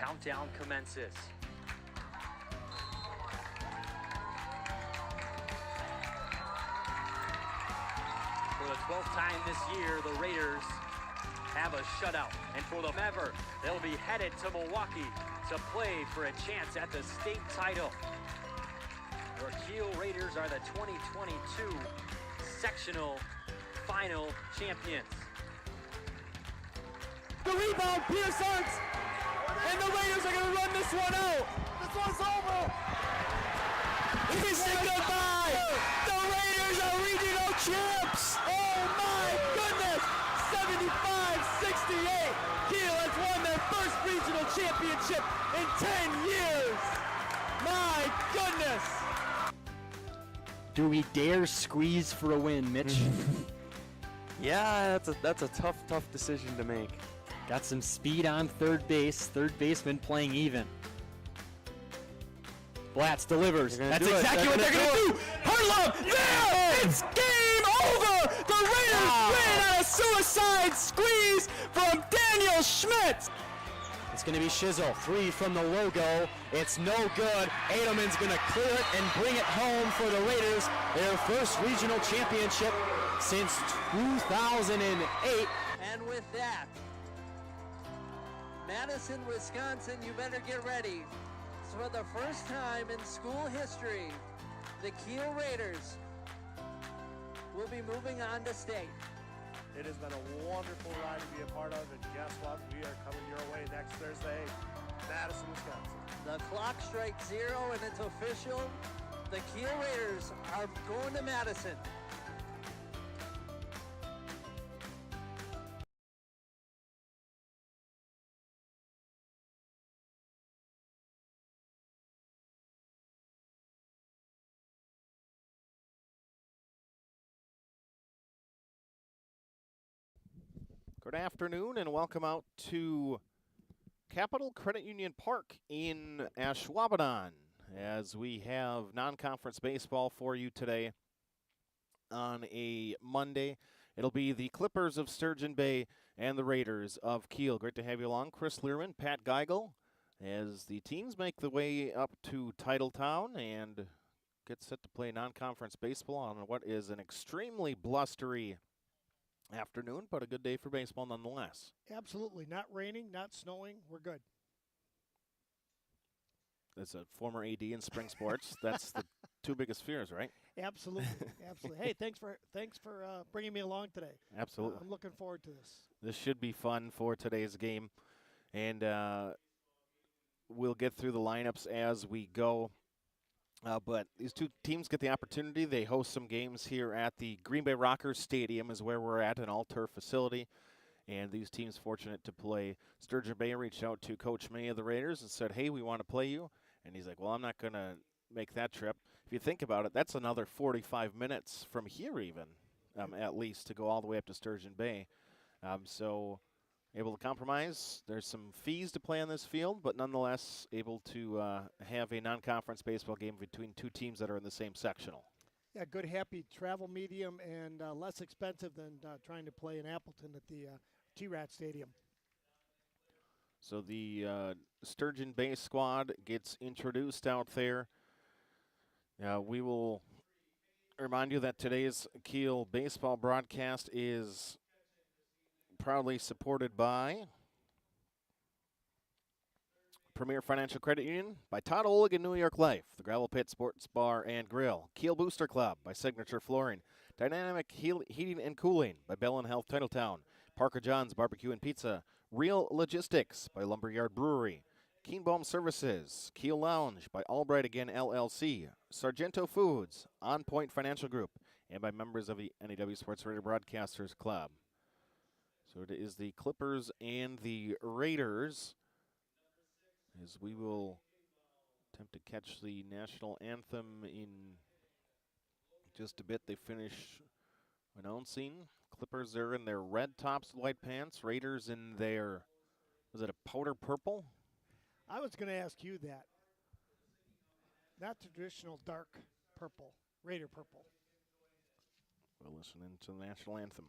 countdown commences. For the 12th time this year, the Raiders have a shutout. And for them ever, they'll be headed to Milwaukee to play for a chance at the state title. Your Kiel Raiders are the 2022 sectional final champions. The rebound, Pierce Arts, and the Raiders are going to run this one out. This one's over. He said goodbye. The Raiders are regional champs. Oh my goodness, 75-68. Kiel has won their first regional championship in 10 years. My goodness. Do we dare squeeze for a win, Mitch? Yeah, that's a tough decision to make. Got some speed on third base. Third baseman playing even. Blatz delivers. That's exactly what they're going to do. Harlem, there! It's game over! The Raiders win on a suicide squeeze from Daniel Schmidt. It's going to be Shizzle. 3 from the logo. It's no good. Edelman's going to clear it and bring it home for the Raiders. Their first regional championship since 2008. And with that, Madison, Wisconsin, you better get ready. So for the first time in school history, the Kiel Raiders will be moving on to state. It has been a wonderful ride to be a part of, and guess what? We are coming your way next Thursday, Madison, Wisconsin. The clock strikes 0 and it's official. The Kiel Raiders are going to Madison. Good afternoon and welcome out to Capital Credit Union Park in Ashwaubenon as we have non-conference baseball for you today on a Monday. It'll be the Clippers of Sturgeon Bay and the Raiders of Kiel. Great to have you along. Chris Learman, Pat Geigel, as the teams make the way up to Titletown and get set to play non-conference baseball on what is an extremely blustery afternoon, but a good day for baseball nonetheless. Absolutely. Not raining, not snowing. We're good. As a former AD in spring sports, that's the two biggest fears, right? Absolutely. Absolutely. Hey, thanks for bringing me along today. Absolutely. I'm looking forward to this. This should be fun for today's game, and we'll get through the lineups as we go. But these two teams get the opportunity. They host some games here at the Green Bay Rockers Stadium is where we're at, an all-turf facility. And these teams fortunate to play. Sturgeon Bay reached out to Coach May of the Raiders and said, hey, we want to play you. And he's like, well, I'm not going to make that trip. If you think about it, that's another 45 minutes from here even, at least, to go all the way up to Sturgeon Bay. So able to compromise. There's some fees to play on this field, but nonetheless able to have a non-conference baseball game between two teams that are in the same sectional. Yeah, good, happy travel medium and less expensive than trying to play in Appleton at the T-Rat Stadium. So the Sturgeon Bay squad gets introduced out there. We will remind you that today's Kiel baseball broadcast is proudly supported by Premier Financial Credit Union, by Todd Oleg and New York Life, the Gravel Pit Sports Bar and Grill, Kiel Booster Club by Signature Flooring, Dynamic Heating and Cooling by Bell & Health Titletown, Parker John's Barbecue and Pizza, Real Logistics by Lumberyard Brewery, Keenbaum Services, Kiel Lounge by Albright Again LLC, Sargento Foods, On Point Financial Group, and by members of the NEW Sports Radio Broadcasters Club. So it is the Clippers and the Raiders, as we will attempt to catch the national anthem in just a bit. They finish announcing. Clippers are in their red tops, white pants. Raiders in their, was it a powder purple? I was going to ask you that. Not traditional dark purple, Raider purple. We're listening to the national anthem.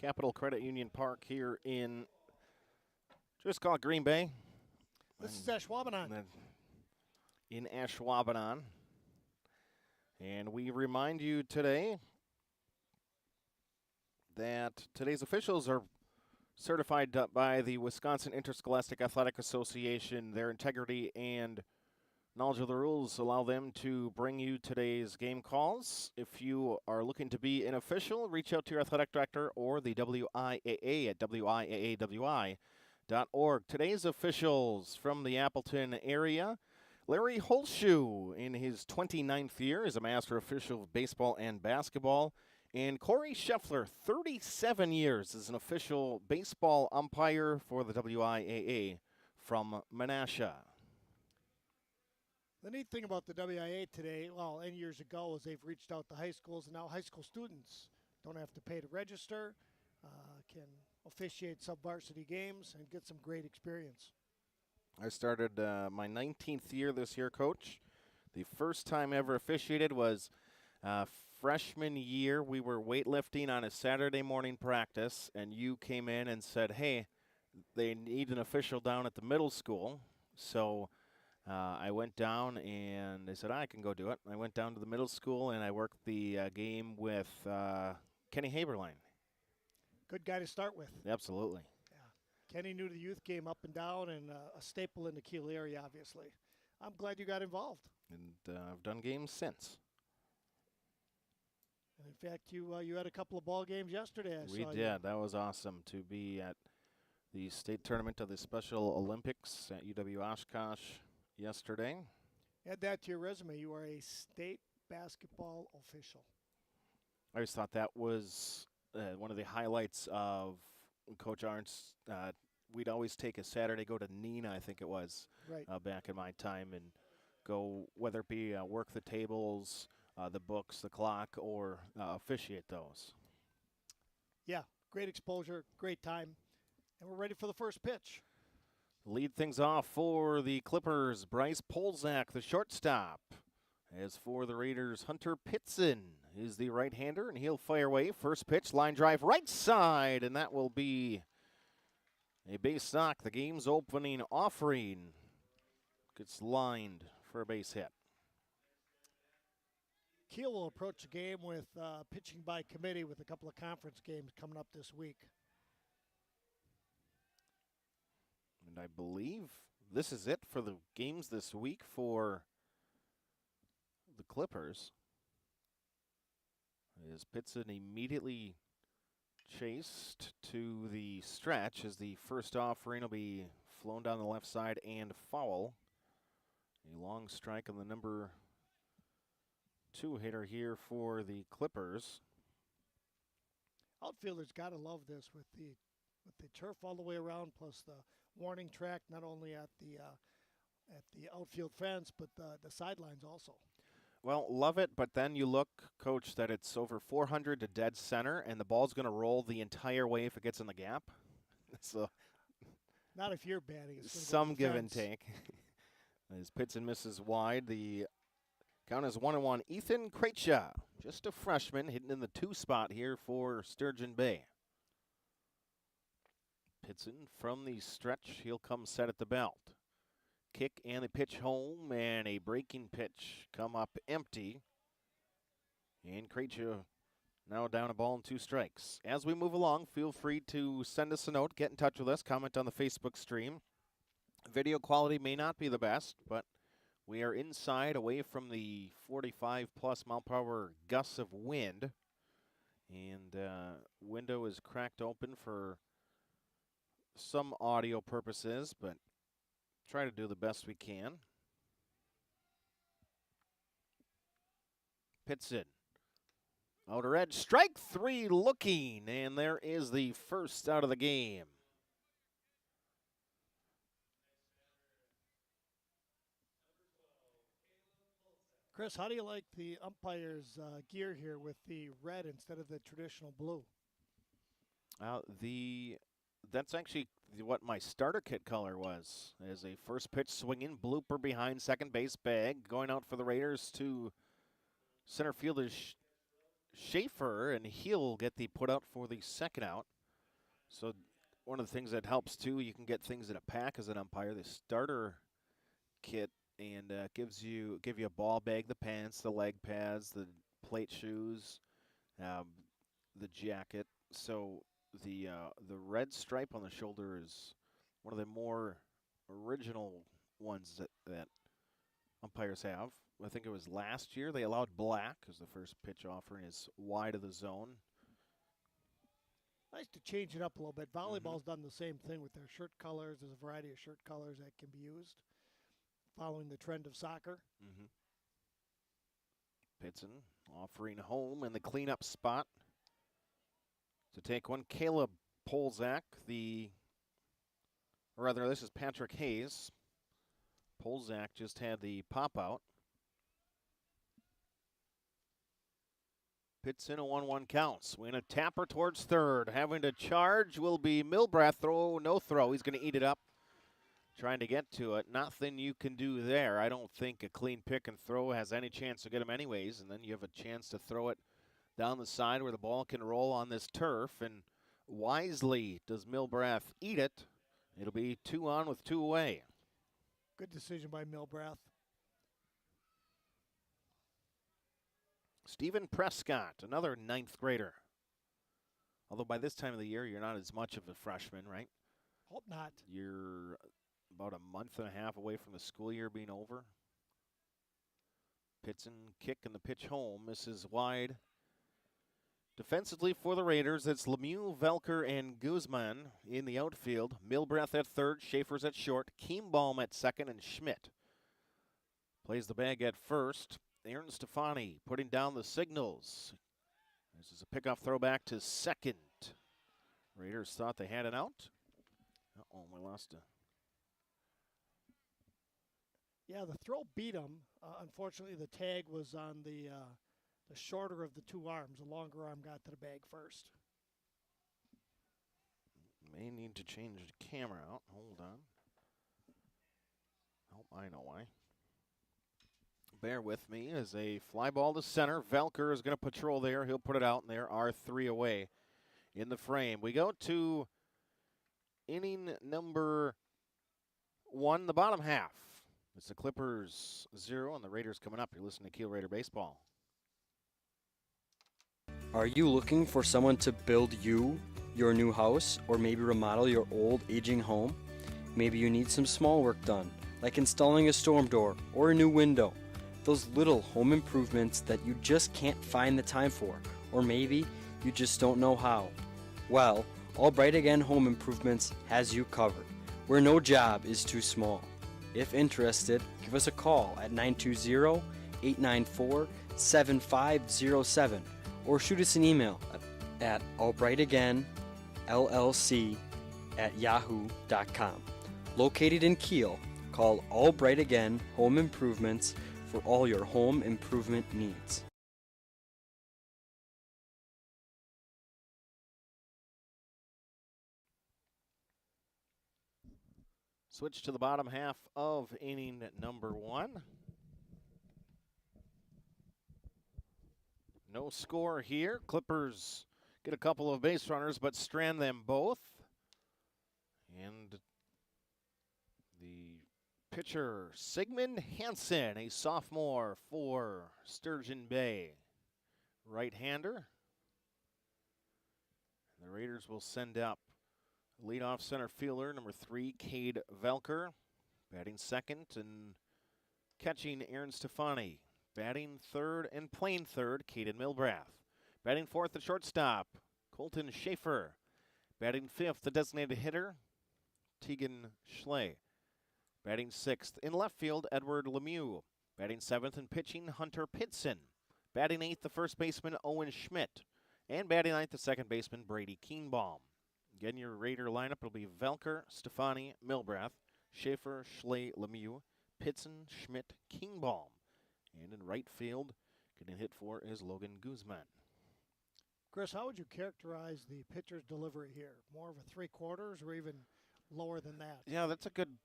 Capital Credit Union Park here in, just call it Green Bay. This is Ashwaubenon. In Ashwaubenon. And we remind you today that today's officials are certified by the Wisconsin Interscholastic Athletic Association. Their integrity and knowledge of the rules allow them to bring you today's game calls. If you are looking to be an official, reach out to your athletic director or the WIAA at wiaawi.org. Today's officials from the Appleton area: Larry Holshoe in his 29th year as a master official of baseball and basketball, and Corey Scheffler, 37 years as an official baseball umpire for the WIAA from Menasha. The neat thing about the WIA today, well, and years ago, is they've reached out to high schools, and now high school students don't have to pay to register, can officiate sub-varsity games, and get some great experience. I started my 19th year this year, Coach. The first time I ever officiated was freshman year. We were weightlifting on a Saturday morning practice, and you came in and said, hey, they need an official down at the middle school. So I went down, and they said, I can go do it. I went down to the middle school, and I worked the game with Kenny Haberline. Good guy to start with. Absolutely. Kenny knew the youth game up and down, and a staple in the Kiel area, obviously. I'm glad you got involved. And I've done games since. And in fact, you had a couple of ball games yesterday. I We saw did. You. That was awesome to be at the state tournament of the Special Olympics at UW Oshkosh yesterday. Add that to your resume. You are a state basketball official. I always thought that was one of the highlights of Coach Arndt's. We'd always take a Saturday, go to Neenah, I think it was, Right. Back in my time, and go, whether it be work the tables, the books, the clock, or officiate those. Yeah, great exposure, great time. And we're ready for the first pitch. Lead things off for the Clippers, Bryce Polzak, the shortstop. As for the Raiders, Hunter Pitson is the right-hander, and he'll fire away. First pitch, line drive right side, and that will be a base knock. The game's opening offering gets lined for a base hit. Kiel will approach the game with pitching by committee with a couple of conference games coming up this week. And I believe this is it for the games this week for the Clippers. As Pitson immediately chased to the stretch as the first offering will be flown down the left side and foul. A long strike on the number 2 hitter here for the Clippers. Outfielders got to love this with the turf all the way around, plus the warning track not only at the outfield fence but the sidelines also. Well, love it, but then you look, Coach, that it's over 400 to dead center, and the ball's going to roll the entire way if it gets in the gap. So not if you're batting. Some give and take. As Pitson misses wide, the count is 1-1. Ethan Krejcia, just a freshman, hitting in the 2 spot here for Sturgeon Bay. Pitson from the stretch, he'll come set at the belt. Kick and the pitch home, and a breaking pitch come up empty. And Krejcia now down a ball and 2 strikes. As we move along, feel free to send us a note, get in touch with us, comment on the Facebook stream. Video quality may not be the best, but we are inside, away from the 45-plus mile-per-hour gusts of wind. And window is cracked open for some audio purposes, but try to do the best we can. Pitson. Outer edge, strike 3 looking, and there is the first out of the game. Chris, how do you like the umpire's gear here with the red instead of the traditional blue? That's actually what my starter kit color was. As a first pitch swinging, blooper behind second base bag. Going out for the Raiders to center field is Schaefer, and he'll get the put out for the second out. So one of the things that helps too, you can get things in a pack as an umpire. The starter kit and give you a ball bag, the pants, the leg pads, the plate shoes, the jacket. So the red stripe on the shoulder is one of the more original ones that umpires have. I think it was last year they allowed black because the first pitch offering is wide of the zone. Nice to change it up a little bit. Volleyball's done the same thing with their shirt colors. There's a variety of shirt colors that can be used, following the trend of soccer. Pitson offering home in the cleanup spot to take one. Caleb Polzak, this is Patrick Hayes. Polzak just had the pop out. Pitson, a 1-1 count. Swing a tapper towards third. Having to charge will be Milbrath. No throw. He's going to eat it up. Trying to get to it. Nothing you can do there. I don't think a clean pick and throw has any chance to get him anyways. And then you have a chance to throw it down the side where the ball can roll on this turf. And wisely does Milbrath eat it. It'll be 2 on with 2 away. Good decision by Milbrath. Stephen Prescott, another 9th grader. Although by this time of the year, you're not as much of a freshman, right? Hope not. You're about a month and a half away from the school year being over. Pitson kick and the pitch home. Misses wide. Defensively for the Raiders, it's Lemieux, Velker, and Guzman in the outfield. Milbrath at third, Schaefer's at short, Kiembaum at second, and Schmidt plays the bag at first. Aaron Stefani putting down the signals. This is a pickoff throwback to second. Raiders thought they had it out. Uh-oh, we lost it. Yeah, the throw beat him. Unfortunately, the tag was on the shorter of the 2 arms. The longer arm got to the bag first. May need to change the camera out. Hold on. Oh, I know why. Bear with me as a fly ball to center. Velker is going to patrol there. He'll put it out, and there are 3 away in the frame. We go to inning number 1, the bottom half. It's the Clippers 0 and the Raiders coming up. You're listening to Kiel Raider Baseball. Are you looking for someone to build you your new house, or maybe remodel your old aging home? Maybe you need some small work done, like installing a storm door or a new window. Those little home improvements that you just can't find the time for, or maybe you just don't know how. Well, Albright Again Home Improvements has you covered, where no job is too small. If interested, give us a call at 920-894-7507 or shoot us an email at albrightagainllc@yahoo.com. Located in Kiel, call Albright Again Home Improvements for all your home improvement needs. Switch to the bottom half of inning number 1. No score here. Clippers get a couple of base runners, but strand them both. And the pitcher, Sigmund Hansen, a sophomore for Sturgeon Bay. Right-hander. The Raiders will send up leadoff center fielder, number 3, Cade Velker. Batting second and catching Aaron Stefani. Batting third and playing third, Caden Milbrath. Batting fourth, the shortstop, Colton Schaefer. Batting fifth, the designated hitter, Tegan Schley. Batting sixth, in left field, Edward Lemieux. Batting seventh and pitching, Hunter Pitson. Batting eighth, the first baseman, Owen Schmidt. And batting ninth, the second baseman, Brady Kienbaum. Again, your Raider lineup will be Velker, Stefani, Milbrath, Schaefer, Schley, Lemieux, Pitson, Schmidt, Kienbaum. And in right field, getting hit for is Logan Guzman. Chris, how would you characterize the pitcher's delivery here? More of a 3/4 or even lower than that? Yeah, that's a good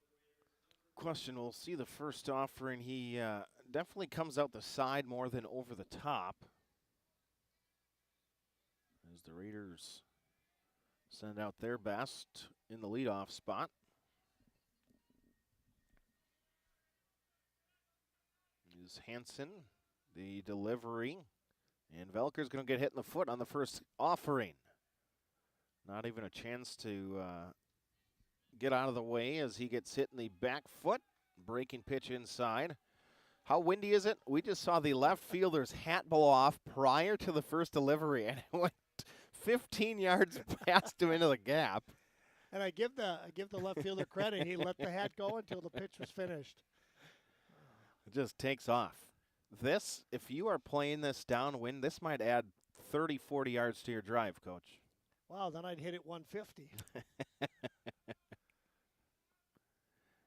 question. We'll see the first offering. He definitely comes out the side more than over the top. as the Raiders send out their best in the leadoff spot. Is Hansen, the delivery, and Velker's going to get hit in the foot on the first offering. Not even a chance to get out of the way as he gets hit in the back foot. Breaking pitch inside. How windy is it? We just saw the left fielder's hat blow off prior to the first delivery, and it went 15 yards past him into the gap. And I give the left fielder credit. He let the hat go until the pitch was finished. It just takes off. This, if you are playing this downwind, this might add 30, 40 yards to your drive, Coach. Wow, then I'd hit it 150.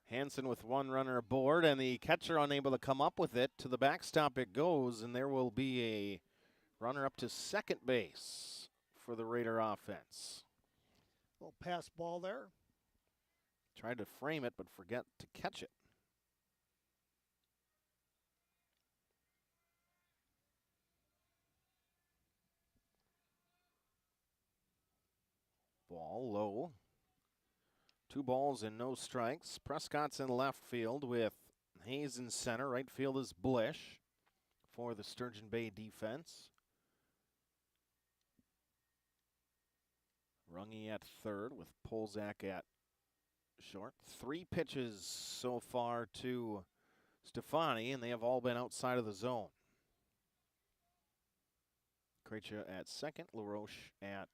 Hansen with one runner aboard, and the catcher unable to come up with it. To the backstop it goes, and there will be a runner up to second base for the Raider offense. Little pass ball there. Tried to frame it, but forget to catch it. Ball low. 2 balls and no strikes. Prescott's in left field with Hayes in center. Right field is Blish for the Sturgeon Bay defense. Runge at third with Polzak at short. 3 pitches so far to Stefani, and they have all been outside of the zone. Krejci at second. LaRoche at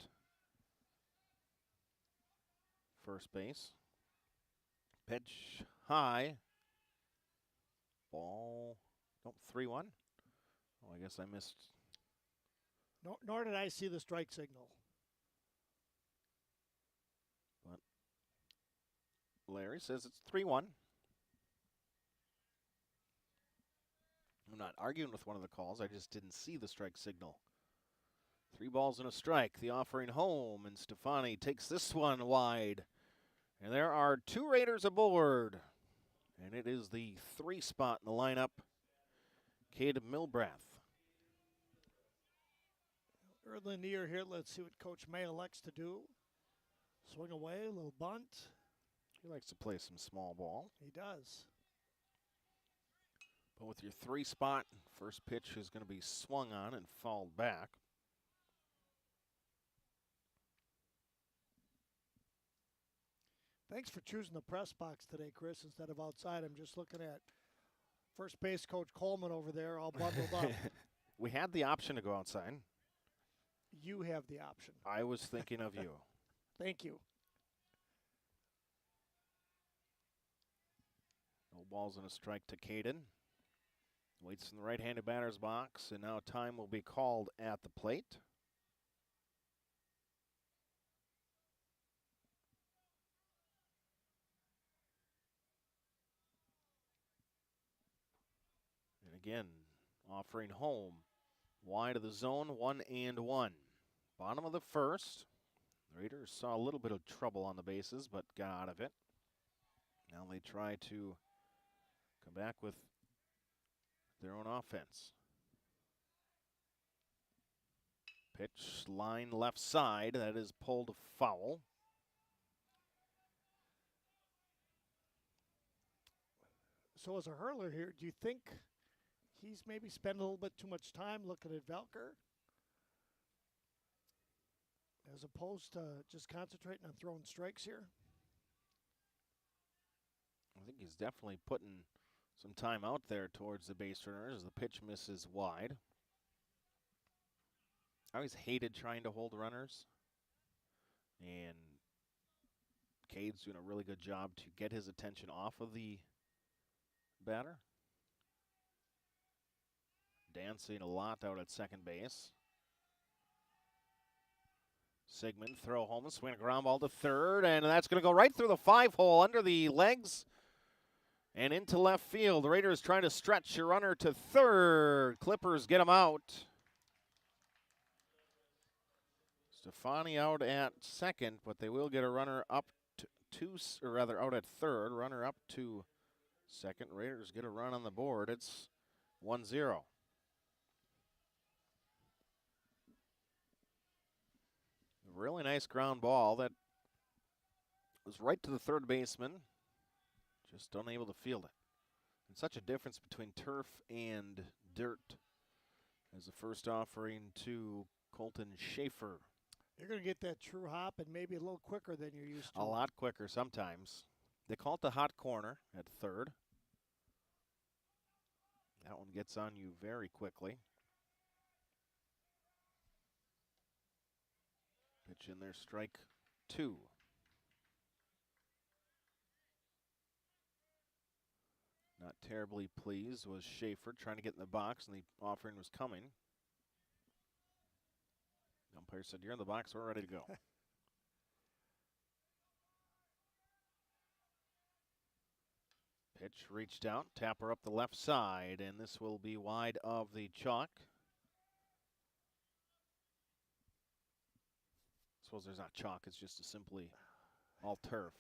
first base. Pitch high. Ball. Nope, 3-1. Oh, I guess I missed. Nor did I see the strike signal. But Larry says it's 3-1. I'm not arguing with one of the calls. I just didn't see the strike signal. 3 balls and a strike. The offering home, and Stefani takes this one wide. And there are 2 Raiders aboard. And it is the 3 spot in the lineup. Cade Milbrath. Early in the year here, let's see what Coach May elects to do. Swing away, a little bunt. He likes to play some small ball. He does. But with your 3 spot, first pitch is going to be swung on and fouled back. Thanks for choosing the press box today, Chris, instead of outside. I'm just looking at first base coach Coleman over there all bundled up. We had the option to go outside. You have the option. I was thinking of you. Thank you. No balls and a strike to Caden. Waits in the right-handed batter's box, and now time will be called at the plate. And again, offering home. Wide of the zone, 1-1. Bottom of the first. The Raiders saw a little bit of trouble on the bases, but got out of it. Now they try to come back with their own offense. Pitch line left side. That is pulled foul. So as a hurler here, do you think he's maybe spent a little bit too much time looking at Velker as opposed to just concentrating on throwing strikes here? I think he's definitely putting some time out there towards the base runner as the pitch misses wide. I always hated trying to hold runners, and Cade's doing a really good job to get his attention off of the batter. Dancing a lot out at second base. Sigmund throw home, swing a ground ball to third, and that's going to go right through the 5-hole under the legs and into left field. The Raiders trying to stretch your runner to third. Clippers get him out. Stefani out at second, but they will get a runner up out at third. Runner up to second. Raiders get a run on the board. It's 1-0. Really nice ground ball that was right to the third baseman. Just unable to field it. And such a difference between turf and dirt as the first offering to Colton Schaefer. You're going to get that true hop and maybe a little quicker than you're used to. A lot quicker sometimes. They call it the hot corner at third. That one gets on you very quickly. Pitch in there, strike 2. Not terribly pleased was Schaefer, trying to get in the box, and the offering was coming. The umpire said, "You're in the box, we're ready to go." Pitch reached out, tapper up the left side, and this will be wide of the chalk. I suppose there's not chalk, it's just simply all turf.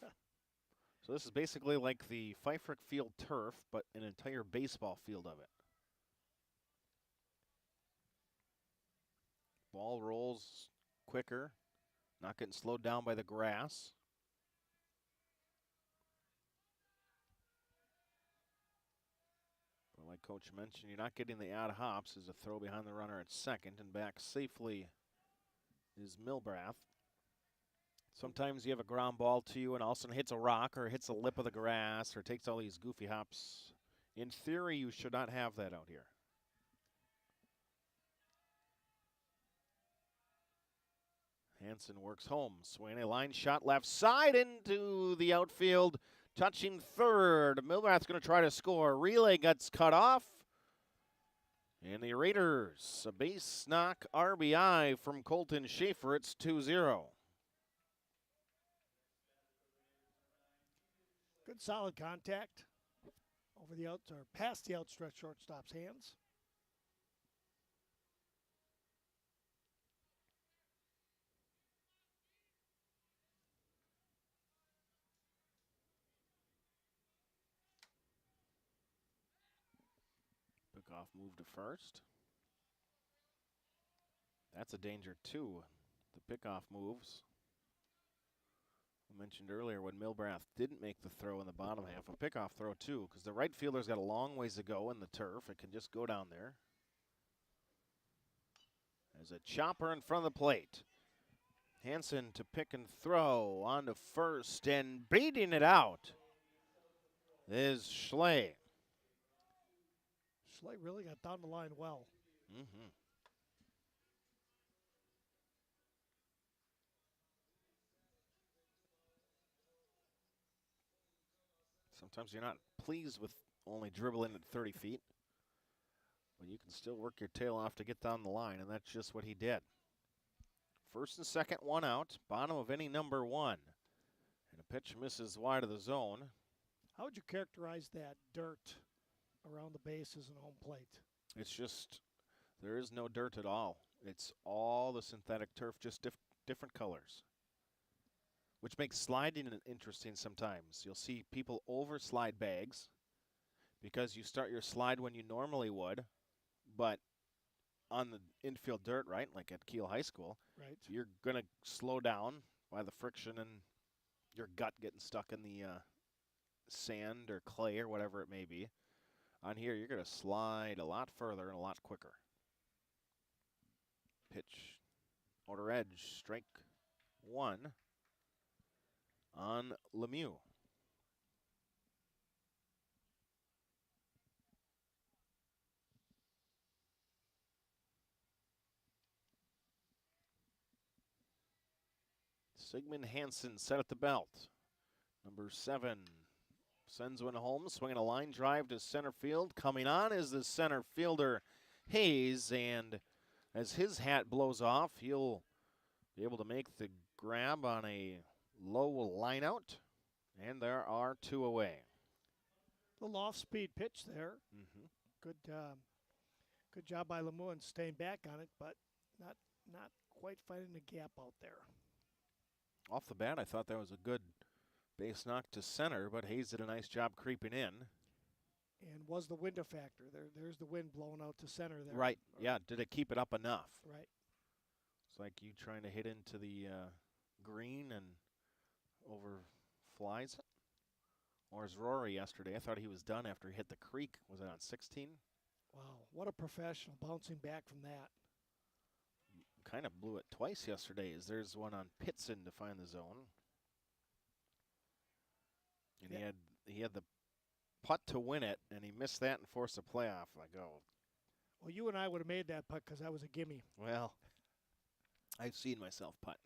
So this is basically like the Pfeiffer Field turf, but an entire baseball field of it. Ball rolls quicker, not getting slowed down by the grass. But like Coach mentioned, you're not getting the odd hops as a throw behind the runner at second, and back safely is Milbrath. Sometimes you have a ground ball to you and all of a sudden hits a rock or hits the lip of the grass or takes all these goofy hops. In theory, you should not have that out here. Hansen works home. Swing a line shot left side into the outfield. Touching third. Milbrath's going to try to score. Relay gets cut off. And the Raiders, a base knock RBI from Colton Schaefer. It's 2-0. Good solid contact over the out or past the outstretched shortstop's hands. Pickoff move to first. That's a danger too. The pickoff moves. I mentioned earlier when Milbrath didn't make the throw in the bottom half, a pickoff throw too, because the right fielder's got a long ways to go in the turf. It can just go down there. There's a chopper in front of the plate. Hansen to pick and throw on to first, and beating it out is Schley. Schley really got down the line well. Mm-hmm. Sometimes you're not pleased with only dribbling at 30 feet, but you can still work your tail off to get down the line, and that's just what he did. First and second, one out, bottom of any number one. And a pitch misses wide of the zone. How would you characterize that dirt around the bases and home plate? It's just, there is no dirt at all. It's all the synthetic turf, just different colors, which makes sliding interesting sometimes. You'll see people over slide bags because you start your slide when you normally would, but on the infield dirt, right, like at Kiel High School, right, you're going to slow down by the friction and your gut getting stuck in the sand or clay or whatever it may be. On here, you're going to slide a lot further and a lot quicker. Pitch, outer edge, strike 1 on Lemieux. Sigmund Hansen set at the belt. Number 7 sends one home, swinging a line drive to center field. Coming on is the center fielder, Hayes, and as his hat blows off, he'll be able to make the grab on a low line out, and there are 2 away. A little off-speed pitch there. Mm-hmm. Good job by Lemieux in staying back on it, but not quite finding the gap out there. Off the bat, I thought that was a good base knock to center, but Hayes did a nice job creeping in. And was the wind a factor? There's the wind blowing out to center there. Right, yeah. Did it keep it up enough? Right. like you trying to hit into the green and over flies it. Or as Rory yesterday, I thought he was done after he hit the creek. Was it on 16? Wow, what a professional bouncing back from that. Kind of blew it twice yesterday, as there's one on Pitson to find the zone. And he had the putt to win it, and he missed that and forced a playoff. Like, oh. Well, you and I would have made that putt because that was a gimme. Well, I've seen myself putt.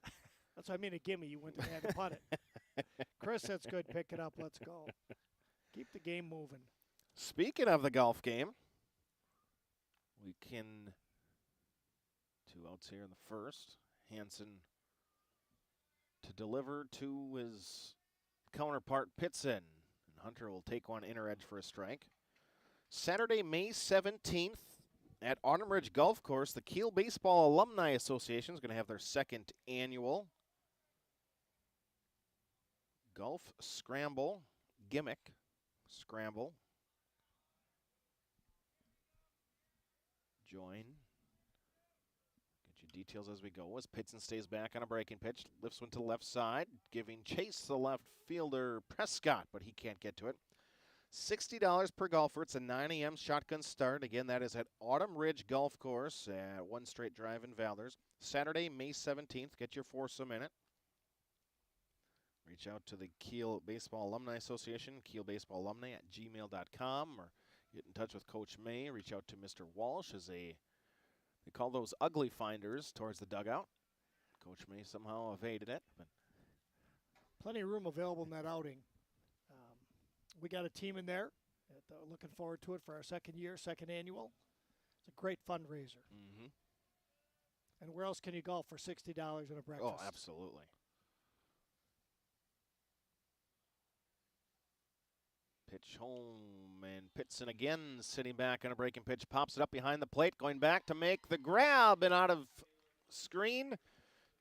That's what I mean, a gimme. You went and had to putt it. Chris, that's good. Pick it up. Let's go. Keep the game moving. Speaking of the golf game, we can 2 outs here in the first. Hansen to deliver to his counterpart Pitson. And Hunter will take one inner edge for a strike. Saturday, May 17th at Autumn Ridge Golf Course, the Kiel Baseball Alumni Association is going to have their second annual Golf Scramble Gimmick. Scramble. Join. Get you details as we go. As Pitson stays back on a breaking pitch, lifts one to the left side, giving chase to the left fielder Prescott, but he can't get to it. $60 per golfer. It's a 9 a.m. shotgun start. Again, that is at Autumn Ridge Golf Course at One Straight Drive in Valders. Saturday, May 17th. Get your foursome in it. Reach out to the Kiel Baseball Alumni Association, kielbaseballalumni@gmail.com, or get in touch with Coach May. Reach out to Mr. Walsh as they call those ugly finders towards the dugout. Coach May somehow evaded it. But plenty of room available in that outing. We got a team in there. Looking forward to it for our second year, second annual. It's a great fundraiser. Mm-hmm. And where else can you golf for $60 and a breakfast? Oh, absolutely. Pitch home, and Pitson again sitting back on a breaking pitch. Pops it up behind the plate, going back to make the grab, and out of screen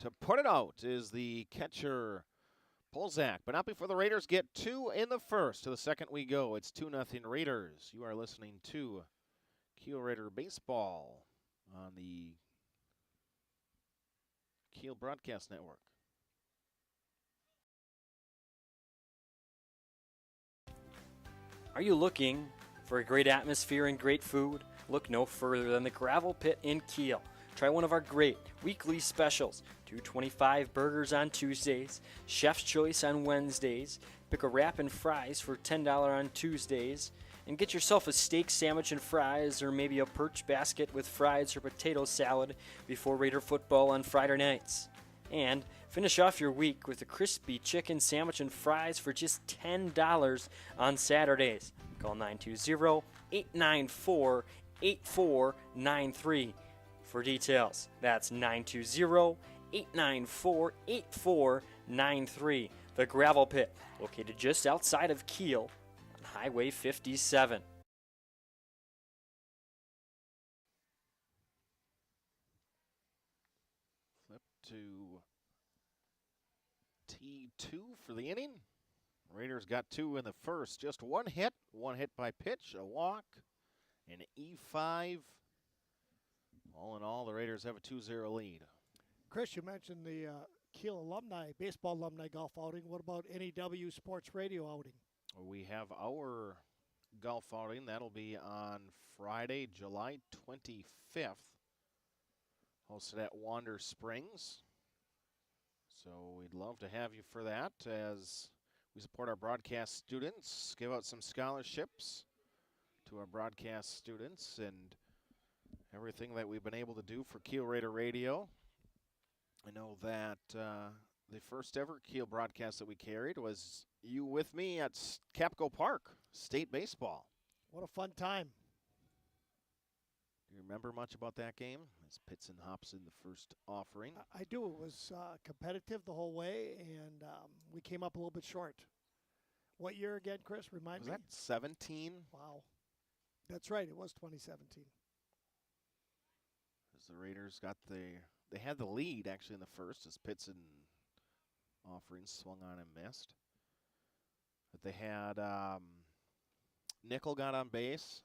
to put it out is the catcher, Polzak. But not before the Raiders get 2 in the first. To the second we go. It's 2-0 Raiders. You are listening to Kiel Raider Baseball on the Kiel Broadcast Network. Are you looking for a great atmosphere and great food? Look no further than the Gravel Pit in Kiel. Try one of our great weekly specials. $2.25 burgers on Tuesdays, Chef's Choice on Wednesdays, pick a wrap and fries for $10 on Tuesdays, and get yourself a steak sandwich and fries, or maybe a perch basket with fries or potato salad before Raider football on Friday nights. And finish off your week with a crispy chicken sandwich and fries for just $10 on Saturdays. Call 920-894-8493 for details. That's 920-894-8493. The Gravel Pit, located just outside of Kiel on Highway 57. Flip to T2 for the inning. Raiders got 2 in the first. Just one hit by pitch, a walk, an E5. All in all, the Raiders have a 2-0 lead. Chris, you mentioned the Kiel alumni, baseball alumni golf outing. What about NEW Sports Radio outing? We have our golf outing. That'll be on Friday, July 25th. Hosted at Wander Springs. So we'd love to have you for that as we support our broadcast students, give out some scholarships to our broadcast students, and everything that we've been able to do for Kiel Raider Radio. I know that the first ever Kiel broadcast that we carried was you with me at Capco Park, state baseball. What a fun time. Do you remember much about that game? As Pitson hops in the first offering. I do. It was competitive the whole way, and we came up a little bit short. What year again, Chris? Remind me. Was that 17? Wow. That's right. It was 2017. As the Raiders got they had the lead actually in the first as Pitson offering swung on and missed. But they had Nickel got on base.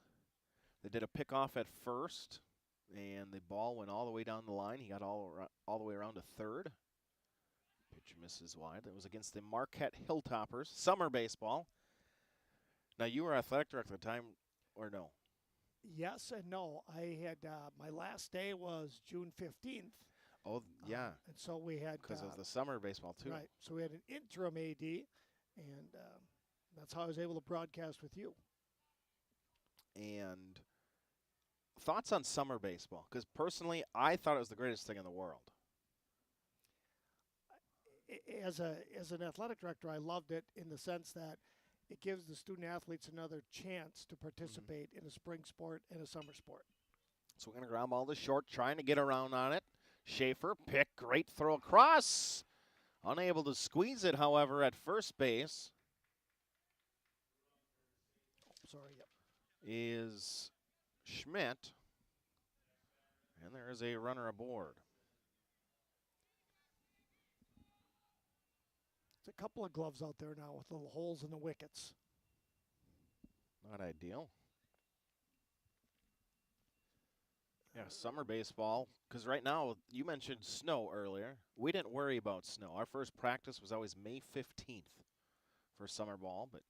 They did a pickoff at first. And the ball went all the way down the line. He got all the way around to third. Pitch misses wide. It was against the Marquette Hilltoppers, summer baseball. Now, you were athletic director at the time, or no? Yes and no. I had my last day was June 15th. Oh, yeah. And so we had Because of the summer baseball, too. Right. So we had an interim AD, and that's how I was able to broadcast with you. And thoughts on summer baseball? Because personally, I thought it was the greatest thing in the world. As an athletic director, I loved it in the sense that it gives the student athletes another chance to participate in a spring sport and a summer sport. So we're going to ground ball to short, trying to get around on it. Schaefer, pick, great throw across. Unable to squeeze it, however, at first base. Yep. Is Schmidt. And there is a runner aboard. It's a couple of gloves out there now with little holes in the wickets. Not ideal. Yeah, summer baseball, because right now, you mentioned snow earlier. We didn't worry about snow. Our first practice was always May 15th for summer ball, but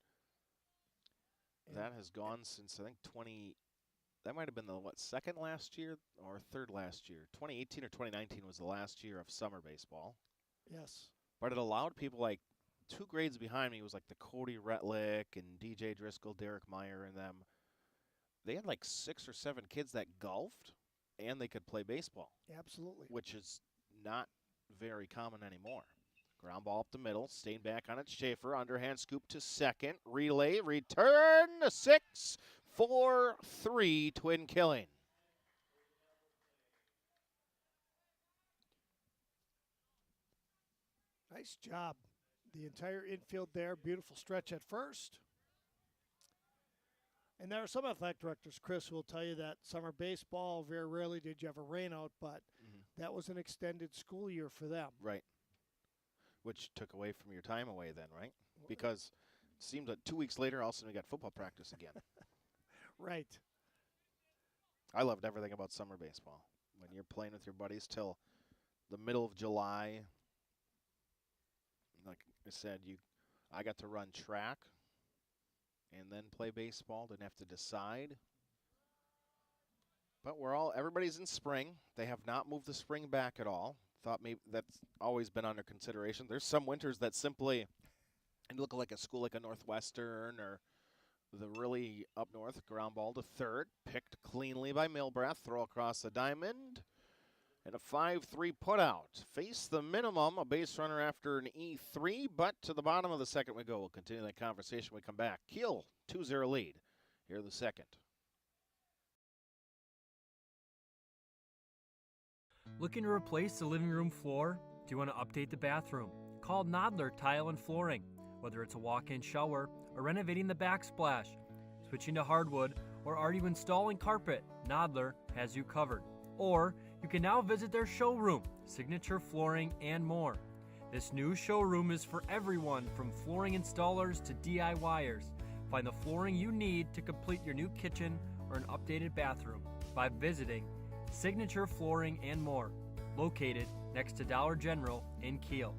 that has gone since, I think, that might have been the, second last year or third last year? 2018 or 2019 was the last year of summer baseball. Yes. But it allowed people like 2 grades behind me was like the Cody Retlick and DJ Driscoll, Derek Meyer, and them. They had like 6 or 7 kids that golfed, and they could play baseball. Absolutely. Which is not very common anymore. Ground ball up the middle, staying back on it. Schaefer, underhand scoop to second. Relay, return, 6-4-3, twin killing. Nice job. The entire infield there, beautiful stretch at first. And there are some athletic directors, Chris, who will tell you that summer baseball, very rarely did you have a rain out, but that was an extended school year for them. Right. Which took away from your time away then, right? Because it seemed that 2 weeks later, all of a sudden we got football practice again. Right. I loved everything about summer baseball. When you're playing with your buddies till the middle of July. Like I said, I got to run track and then play baseball. Didn't have to decide. But everybody's in spring. They have not moved the spring back at all. Thought maybe that's always been under consideration. There's some winters that simply look like a school like a Northwestern or the really up north. Ground ball to third. Picked cleanly by Milbrath. Throw across the diamond. And a 5-3 putout. Face the minimum, a base runner after an E3, but to the bottom of the second we go. We'll continue that conversation when we come back. Kiel, 2-0 lead. Here the second. Looking to replace the living room floor? Do you want to update the bathroom? Call Nodler Tile and Flooring. Whether it's a walk-in shower or renovating the backsplash, switching to hardwood, or are you installing carpet, Nodler has you covered. Or you can now visit their showroom, Signature Flooring, and more. This new showroom is for everyone from flooring installers to DIYers. Find the flooring you need to complete your new kitchen or an updated bathroom by visiting Signature Flooring and more, located next to Dollar General in Kiel.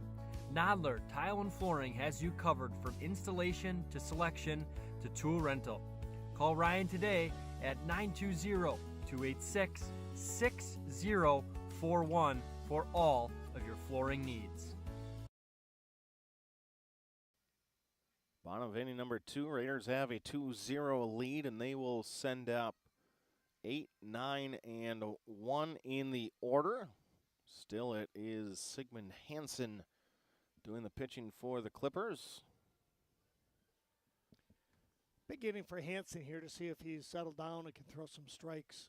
Nodler Tile and Flooring has you covered from installation to selection to tool rental. Call Ryan today at 920-286-6041 for all of your flooring needs. Bottom of inning number 2, Raiders have a 2-0 lead, and they will send up 8, 9, and 1 in the order. Still, it is Sigmund Hansen doing the pitching for the Clippers. Big inning for Hansen here to see if he's settled down and can throw some strikes.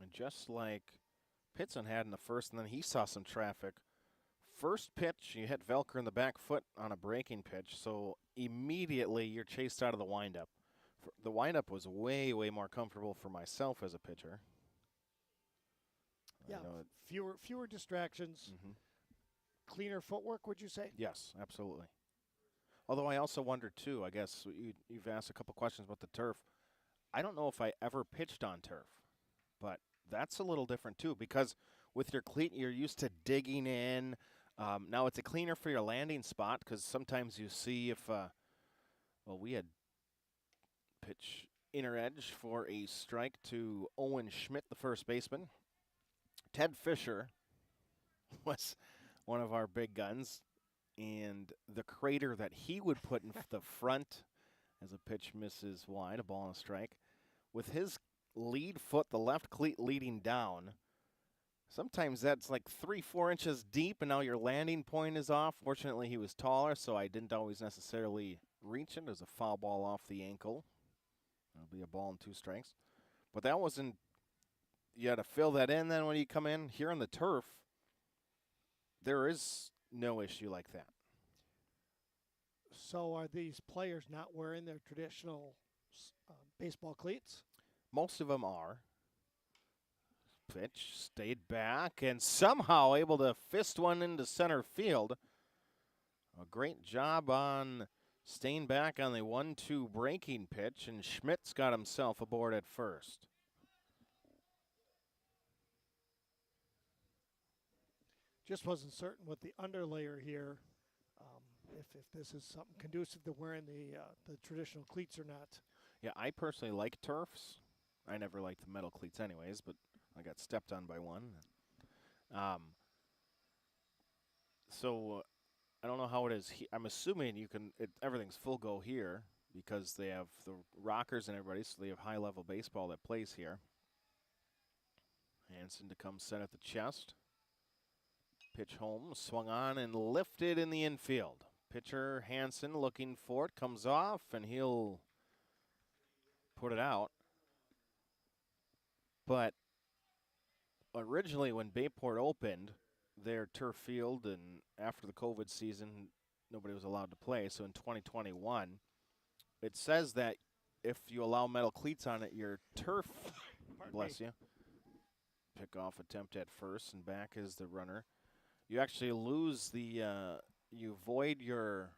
And just like Pitson had in the first, and then he saw some traffic. First pitch, you hit Velker in the back foot on a breaking pitch, so immediately you're chased out of the windup. The windup was way, way more comfortable for myself as a pitcher. Yeah, fewer distractions. Mm-hmm. Cleaner footwork, would you say? Yes, absolutely. Although I also wonder, too, I guess you've asked a couple questions about the turf. I don't know if I ever pitched on turf, but that's a little different too, because with your cleat, you're used to digging in. Now it's a cleaner for your landing spot, because sometimes you see if, well, we had pitch inner edge for a strike to Owen Schmidt, the first baseman. Ted Fisher was one of our big guns, and the crater that he would put in the front as a pitch misses wide, a ball and a strike, with his lead foot, the left cleat leading down. Sometimes that's like 3-4 inches deep, and now your landing point is off. Fortunately, he was taller, so I didn't always necessarily reach it. There's a foul ball off the ankle. It'll be a ball and 2 strikes. But that wasn't, you had to fill that in then when you come in. Here on the turf, there is no issue like that. So are these players not wearing their traditional baseball cleats? Most of them are. Pitch stayed back and somehow able to fist one into center field. A great job on staying back on the 1-2 breaking pitch, and Schmidt's got himself aboard at first. Just wasn't certain with the underlayer here, if this is something conducive to wearing the traditional cleats or not. Yeah, I personally like turfs. I never liked the metal cleats anyways, but I got stepped on by one. So I don't know how it is. I'm assuming you can. Everything's full go here because they have the rockers and everybody, so they have high-level baseball that plays here. Hansen to come set at the chest. Pitch home, swung on and lifted in the infield. Pitcher Hansen looking for it, comes off, and he'll put it out. But originally when Bayport opened their turf field, and after the COVID season, nobody was allowed to play. So in 2021, it says that if you allow metal cleats on it, your turf, bless you, pick-off attempt at first, and back is the runner. You actually lose the, you void your,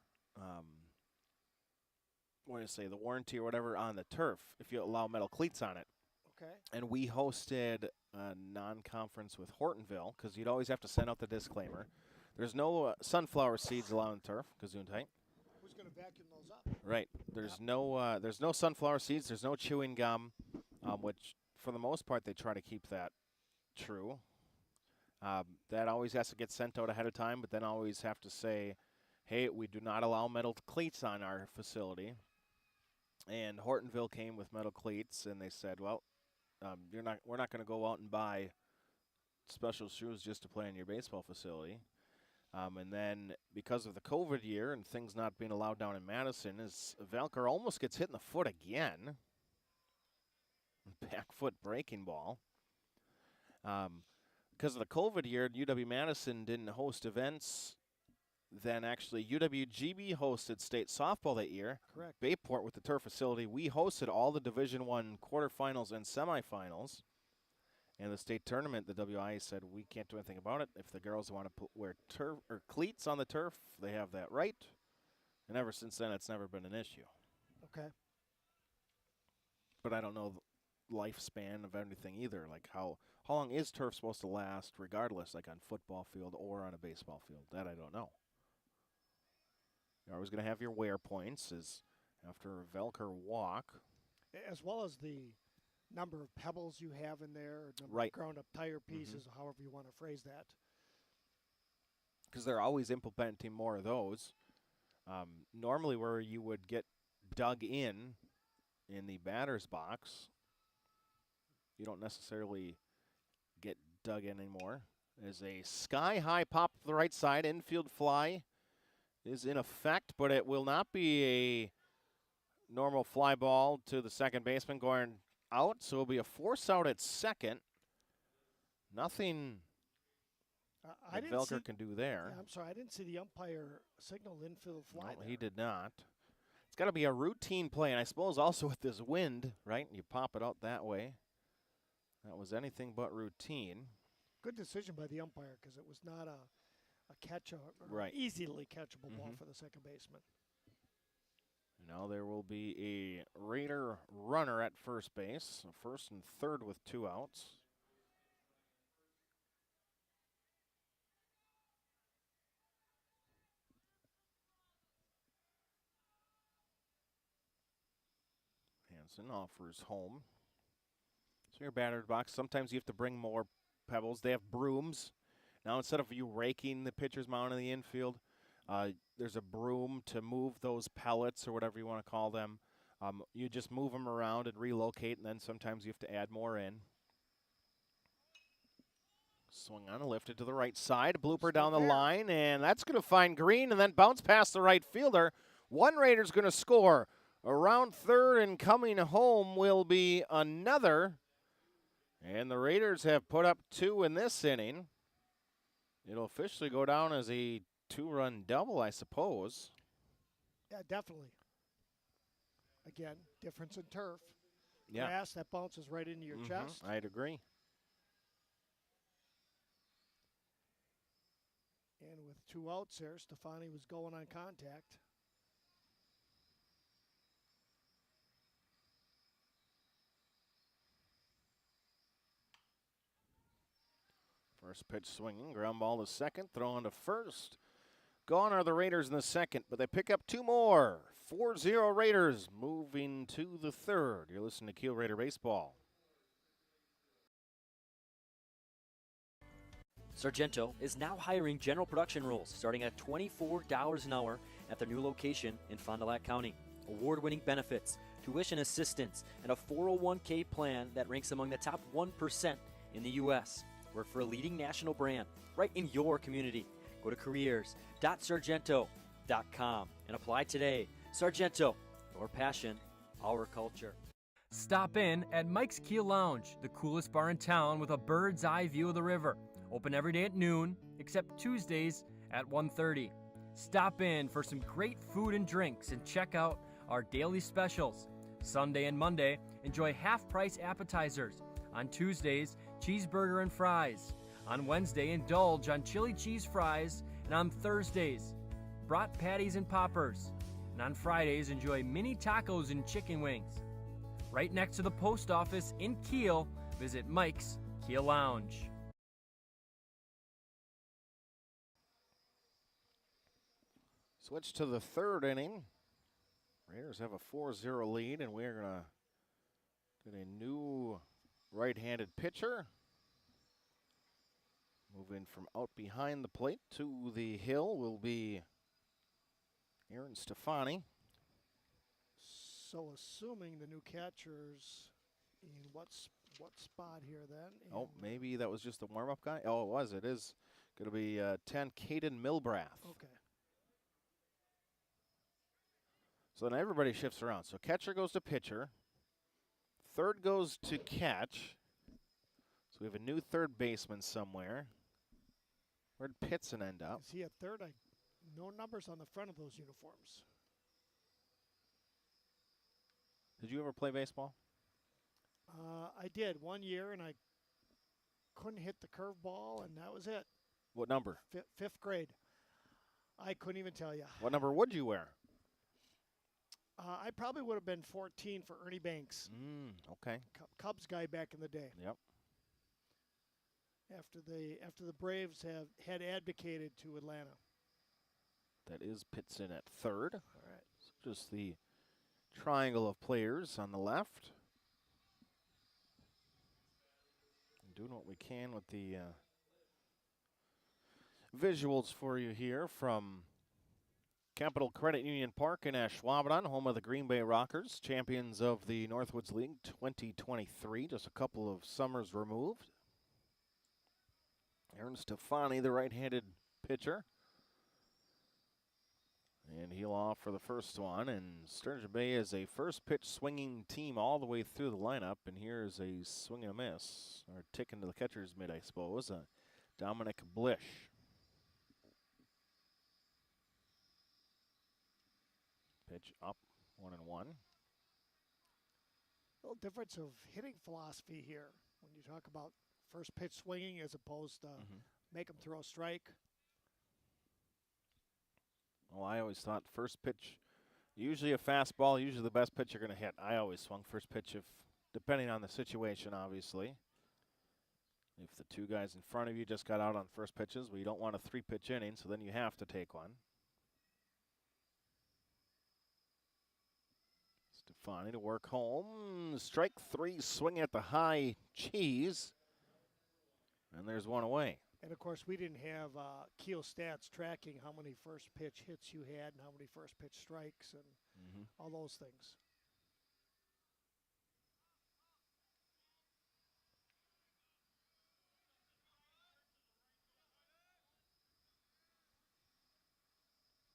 what do you say, the warranty or whatever on the turf if you allow metal cleats on it. Okay. And we hosted a non-conference with Hortonville, because you'd always have to send out the disclaimer. There's no sunflower seeds allowed on turf, Gesundheit. Who's going to vacuum those up? Right. There's no sunflower seeds. There's no chewing gum, which for the most part they try to keep that true. That always has to get sent out ahead of time, but then always have to say, hey, we do not allow metal cleats on our facility. And Hortonville came with metal cleats, and they said, well, we're not going to go out and buy special shoes just to play in your baseball facility. And then because of the COVID year and things not being allowed down in Madison, is Velker almost gets hit in the foot again. Back foot breaking ball. Because of the COVID year, UW-Madison didn't host events. Then actually UWGB hosted state softball that year. Correct. Bayport with the turf facility, we hosted all the Division I quarterfinals and semifinals. And the state tournament, the WIA said we can't do anything about it. If the girls want to wear turf or cleats on the turf, they have that right. And ever since then, it's never been an issue. Okay. But I don't know the lifespan of anything either. Like how long is turf supposed to last, regardless, like on football field or on a baseball field? That I don't know. You're always going to have your wear points as after a Velker walk. As well as the number of pebbles you have in there, or number Right. of ground-up tire pieces, however you want to phrase that. Because they're always implementing more of those. Normally where you would get dug in the batter's box, you don't necessarily get dug in anymore. There's a sky-high pop to the right side, infield fly is in effect, but it will not be a normal fly ball to the second baseman going out, so it'll be a force out at second. Nothing that Velker can do there. Yeah, I'm sorry, I didn't see the umpire signal infield fly. No, he did not. It's got to be a routine play, and I suppose also with this wind, right, you pop it out that way. That was anything but routine. Good decision by the umpire, because it was not a catch, or right. easily catchable ball for the second baseman. Now there will be a Raider runner at first base, first and third with 2 outs. Hansen offers home. So your batter's box, sometimes you have to bring more pebbles. They have brooms. Now instead of you raking the pitcher's mound in the infield, there's a broom to move those pellets or whatever you want to call them. You just move them around and relocate, and then sometimes you have to add more in. Swing on, lifted to the right side, blooper down the line, and that's going to find Green and then bounce past the right fielder. One Raider's going to score. Around third and coming home will be another. And the Raiders have put up 2 in this inning. It'll officially go down as a 2-run double, I suppose. Yeah, definitely. Again, difference in turf. Yeah. Grass, that bounces right into your chest. I'd agree. And with 2 outs there, Stefani was going on contact. First pitch swinging, ground ball to second, throw on to first. Gone are the Raiders in the second, but they pick up 2 more. 4-0 Raiders moving to the third. You're listening to Kiel Raider Baseball. Sargento is now hiring general production roles starting at $24 an hour at their new location in Fond du Lac County. Award-winning benefits, tuition assistance, and a 401k plan that ranks among the top 1% in the U.S. Work for a leading national brand right in your community. Go to careers.sargento.com and apply today. Sargento, your passion, our culture. Stop in at Mike's Kiel Lounge, the coolest bar in town with a bird's eye view of the river. Open every day at noon, except Tuesdays at 1:30. Stop in for some great food and drinks and check out our daily specials. Sunday and Monday, enjoy half-price appetizers. On Tuesdays, cheeseburger and fries. On Wednesday, indulge on chili cheese fries. And on Thursdays, brat patties and poppers. And on Fridays, enjoy mini tacos and chicken wings. Right next to the post office in Kiel, visit Mike's Kiel Lounge. Switch to the third inning. Raiders have a 4-0 lead, and we're going to get a new right-handed pitcher. Moving from out behind the plate to the hill will be Aaron Stefani. So assuming the new catcher's in what spot here then? Oh, maybe that was just the warm-up guy? Oh, it was. It is going to be 10, Caden Milbrath. Okay. So then everybody shifts around. So catcher goes to pitcher. Third goes to catch. So we have a new third baseman somewhere. Where'd Pitson end up? Is he at third? No numbers on the front of those uniforms. Did you ever play baseball? I did 1 year, and I couldn't hit the curveball, and that was it. What number? 5th grade. I couldn't even tell you. What number would you wear? I probably would have been 14 for Ernie Banks. Okay. Cubs guy back in the day. Yep. After the Braves had advocated to Atlanta. That is Pitson at third. All right. So just the triangle of players on the left. Doing what we can with the visuals for you here from Capital Credit Union Park in Ashwaubenon, home of the Green Bay Rockers, champions of the Northwoods League 2023, just a couple of summers removed. Aaron Stefani, the right-handed pitcher. And he'll off for the first one, and Sturgeon Bay is a first-pitch swinging team all the way through the lineup, and here's a swing and a miss, or tick into the catcher's mitt, I suppose, Dominic Blish. Pitch up, 1-1. Little difference of hitting philosophy here when you talk about first pitch swinging as opposed to make them throw a strike. Well, I always thought first pitch Usually a fastball, usually the best pitch you're going to hit. I always swung first pitch, depending on the situation, obviously. If the two guys in front of you just got out on first pitches, well, you don't want a 3-pitch inning, so then you have to take one. Stefani to work home. Strike 3, swing at the high cheese. And there's one away. And, of course, we didn't have Kiel stats tracking how many first pitch hits you had and how many first pitch strikes and all those things.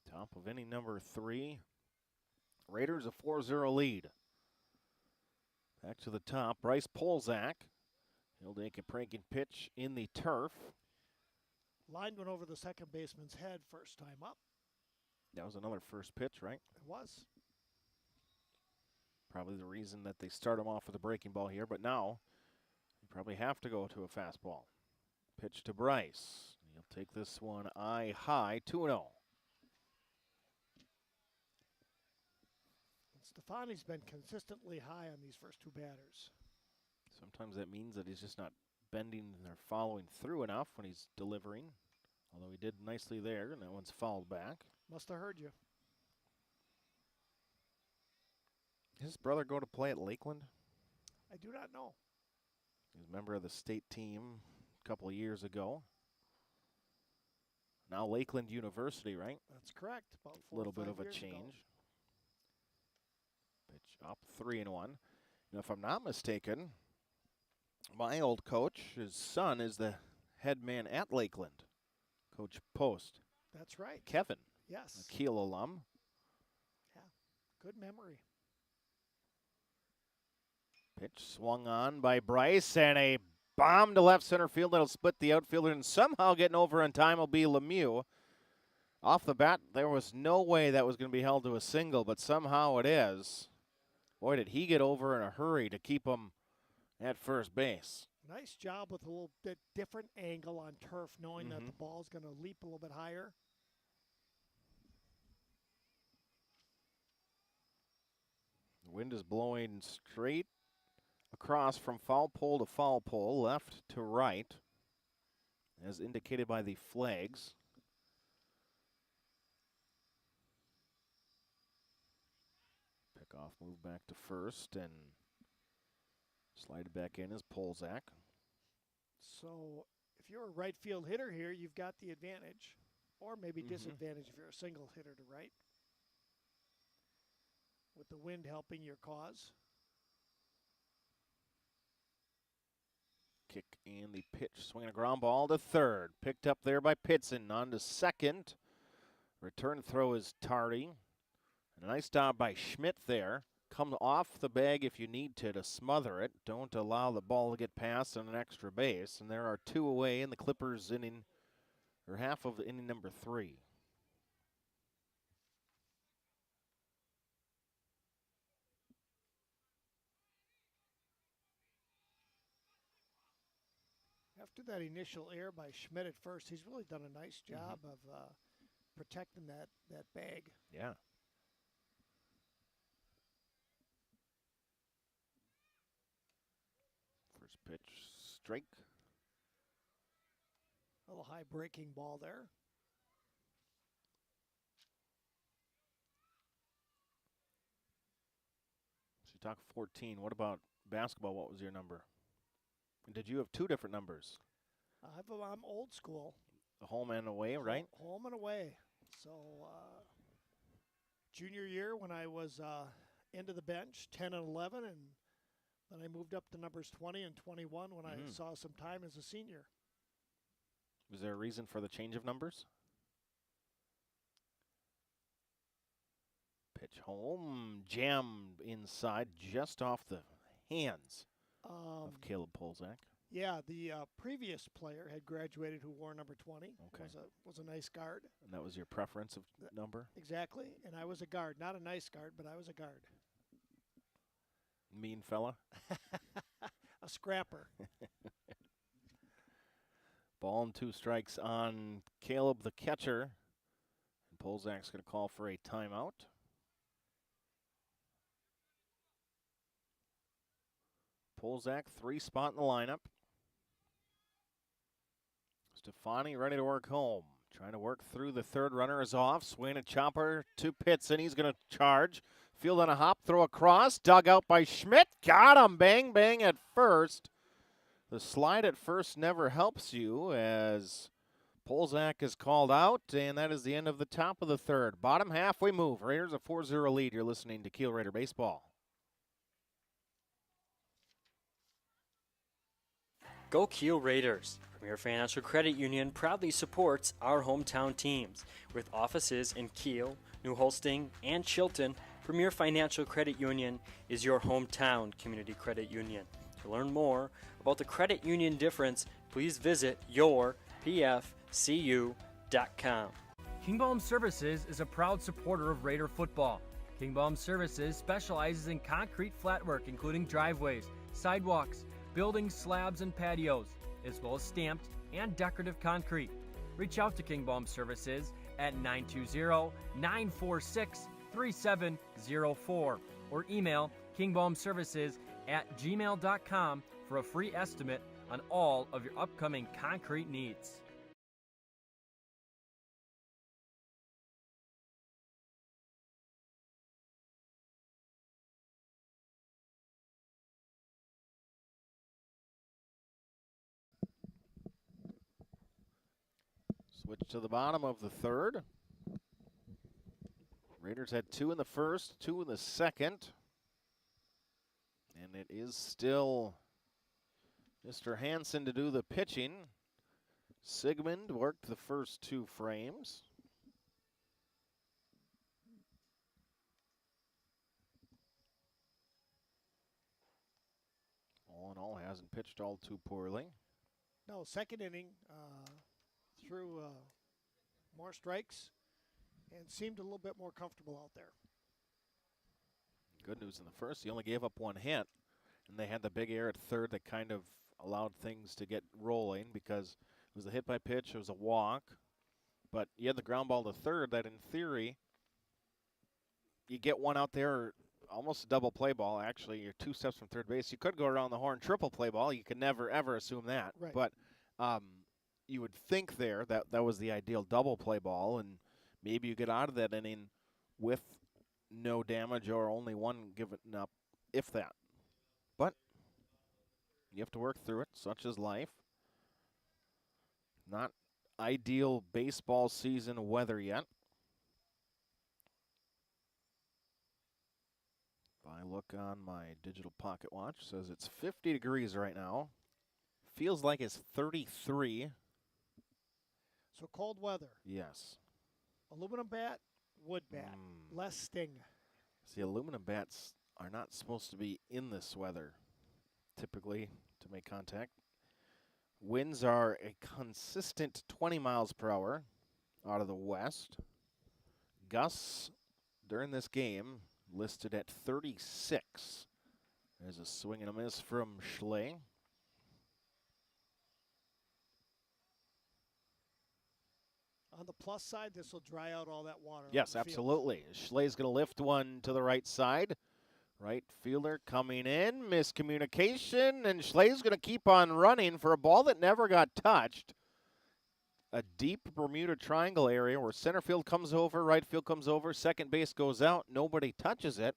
Top of inning number 3. Raiders a 4-0 lead. Back to the top, Bryce Polzak. He'll take a breaking pitch in the turf. Line went over the second baseman's head first time up. That was another first pitch, right? It was. Probably the reason that they start him off with a breaking ball here, but now you probably have to go to a fastball. Pitch to Bryce. He'll take this one eye high, 2-0. Stefani's been consistently high on these first two batters. Sometimes that means that he's just not bending or following through enough when he's delivering. Although he did nicely there, and that one's fouled back. Must have heard you. Does his brother go to play at Lakeland? I do not know. He was a member of the state team a couple of years ago. Now Lakeland University, right? That's correct. About 4 a little or 5 bit of a years change. ago. Pitch up 3-1. Now, if I'm not mistaken, my old coach, his son, is the head man at Lakeland, Coach Post. That's right. Kevin. Yes. A Kiel alum. Yeah. Good memory. Pitch swung on by Bryce, and a bomb to left center field that'll split the outfielder, and somehow getting over in time will be Lemieux. Off the bat, there was no way that was going to be held to a single, but somehow it is. Boy, did he get over in a hurry to keep him at first base. Nice job with a little bit different angle on turf, knowing that the ball's going to leap a little bit higher. The wind is blowing straight across from foul pole to foul pole, left to right, as indicated by the flags. Pickoff move back to first and slide it back in as Polzak. So if you're a right field hitter here, you've got the advantage, or maybe disadvantage if you're a single hitter to right, with the wind helping your cause. Kick and the pitch, swinging a ground ball to third. Picked up there by Pitson, on to second. Return throw is tardy. And a nice job by Schmidt there. Come off the bag if you need to smother it. Don't allow the ball to get past on an extra base. And there are 2 away in the Clippers inning, or half of inning number 3. After that initial error by Schmidt at first, he's really done a nice job of protecting that bag. Yeah. First pitch, strike. A little high breaking ball there. So you talk 14. What about basketball? What was your number? Did you have 2 different numbers? I'm old school. A home and away, right? Home and away. So junior year when I was into the bench, 10 and 11, and then I moved up to numbers 20 and 21 when I saw some time as a senior. Was there a reason for the change of numbers? Pitch home, jammed inside, just off the hands of Caleb Polzak. Yeah, the previous player had graduated who wore number 20. Okay. Was a nice guard. And that was your preference of number? Exactly, and I was a guard. Not a nice guard, but I was a guard. Mean fella? A scrapper. Ball and 2 strikes on Caleb, the catcher. And Polzak's going to call for a timeout. Polzak, 3-spot in the lineup. Stefani ready to work home. Trying to work through the third. Runner is off. Swing and chopper to Pitson. He's going to charge. Field on a hop. Throw across. Dug out by Schmidt. Got him. Bang, bang at first. The slide at first never helps you as Polzak is called out, and that is the end of the top of the third. Bottom half, we move. Raiders a 4-0 lead. You're listening to Kiel Raider Baseball. Go Kiel Raiders! Premier Financial Credit Union proudly supports our hometown teams. With offices in Kiel, New Holsting, and Chilton, Premier Financial Credit Union is your hometown community credit union. To learn more about the credit union difference, please visit yourpfcu.com. Kingbaum Services is a proud supporter of Raider football. Kingbaum Services specializes in concrete flatwork, including driveways, sidewalks, building slabs and patios, as well as stamped and decorative concrete. Reach out to Kingbaum Services at 920-946-3704 or email kingbaumservices@gmail.com for a free estimate on all of your upcoming concrete needs. Switch to the bottom of the third. Raiders had 2 in the first, 2 in the second. And it is still Mr. Hansen to do the pitching. Sigmund worked the first 2 frames. All in all, hasn't pitched all too poorly. No, second inning, threw more strikes and seemed a little bit more comfortable out there. Good news in the first, he only gave up 1 hit, and they had the big error at third that kind of allowed things to get rolling because it was a hit by pitch, it was a walk, but you had the ground ball to third that in theory, you get one out there, almost a double play ball. Actually, you're 2 steps from third base. You could go around the horn, triple play ball. You could never, ever assume that. Right. But you would think there that that was the ideal double play ball, and maybe you get out of that inning with no damage or only 1 given up, if that. But you have to work through it. Such is life. Not ideal baseball season weather yet. If I look on my digital pocket watch, it says it's 50 degrees right now. Feels like it's 33. So cold weather. Yes. Aluminum bat, wood bat, less sting. See, aluminum bats are not supposed to be in this weather, typically, to make contact. Winds are a consistent 20 miles per hour out of the west. Gusts during this game listed at 36. There's a swing and a miss from Schley. On the plus side, this will dry out all that water. Yes, absolutely. Schley's going to lift one to the right side. Right fielder coming in, miscommunication, and Schley's going to keep on running for a ball that never got touched. A deep Bermuda Triangle area where center field comes over, right field comes over, second base goes out, nobody touches it.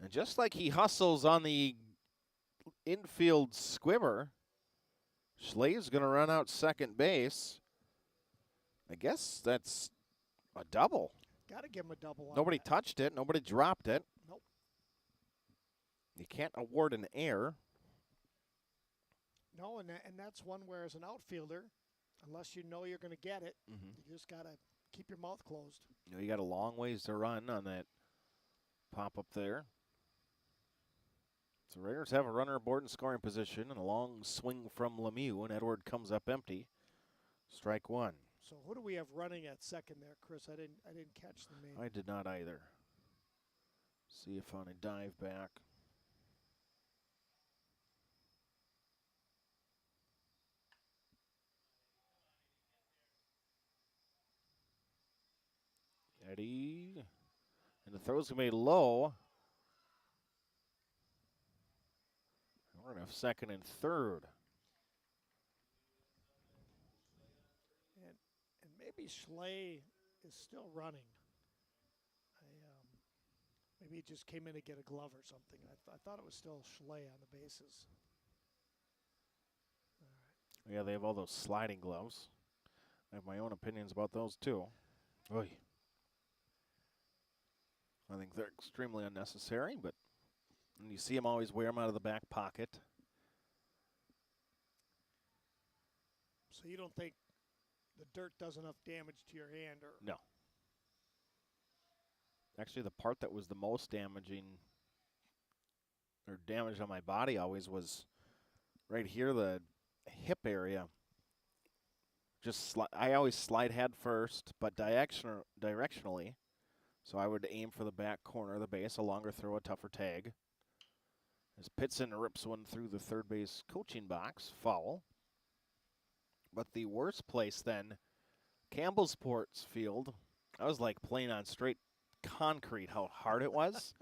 And just like he hustles on the infield squibber, Schley's going to run out second base. I guess that's a double. Got to give him a double. Nobody touched it. Nobody dropped it. Nope. You can't award an error. No, and that's one where as an outfielder, unless you know you're going to get it, you just got to keep your mouth closed. You know, you got a long ways to run on that pop up there. So Raiders have a runner aboard in scoring position and a long swing from Lemieux, and Edward comes up empty. Strike 1. So who do we have running at second there, Chris? I didn't catch the name. I did not either. See if on a dive back. Eddie. And the throw's going to be low. We're going to have second and third. And maybe Schley is still running. Maybe he just came in to get a glove or something. I thought it was still Schley on the bases. All right. Yeah, they have all those sliding gloves. I have my own opinions about those, too. Oy. I think they're extremely unnecessary, but you see them always wear them out of the back pocket. So you don't think the dirt does enough damage to your hand? Or No. Actually, the part that was the most damaging or damage on my body always was right here, the hip area. Just I always slide head first, but directionally. So I would aim for the back corner of the base, a longer throw, a tougher tag. As Pitson rips one through the third base coaching box, foul. But the worst place then, Campbell Sports Field, I was like playing on straight concrete, how hard it was.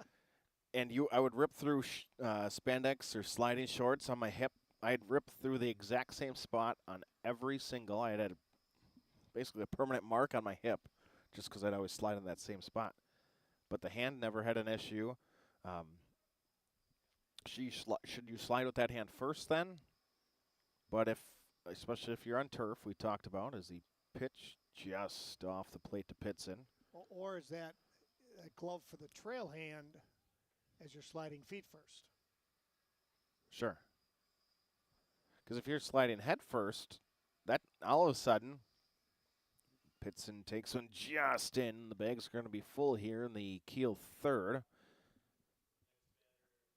And I would rip through spandex or sliding shorts on my hip. I'd rip through the exact same spot on every single. I had basically a permanent mark on my hip just because I'd always slide in that same spot. But the hand never had an issue. Should you slide with that hand first then? But especially if you're on turf, we talked about, is he pitched just off the plate to Pitson. Or is that a glove for the trail hand as you're sliding feet first? Sure. Because if you're sliding head first, that all of a sudden, Pitson takes one just in. The bag's going to be full here in the Kiel third.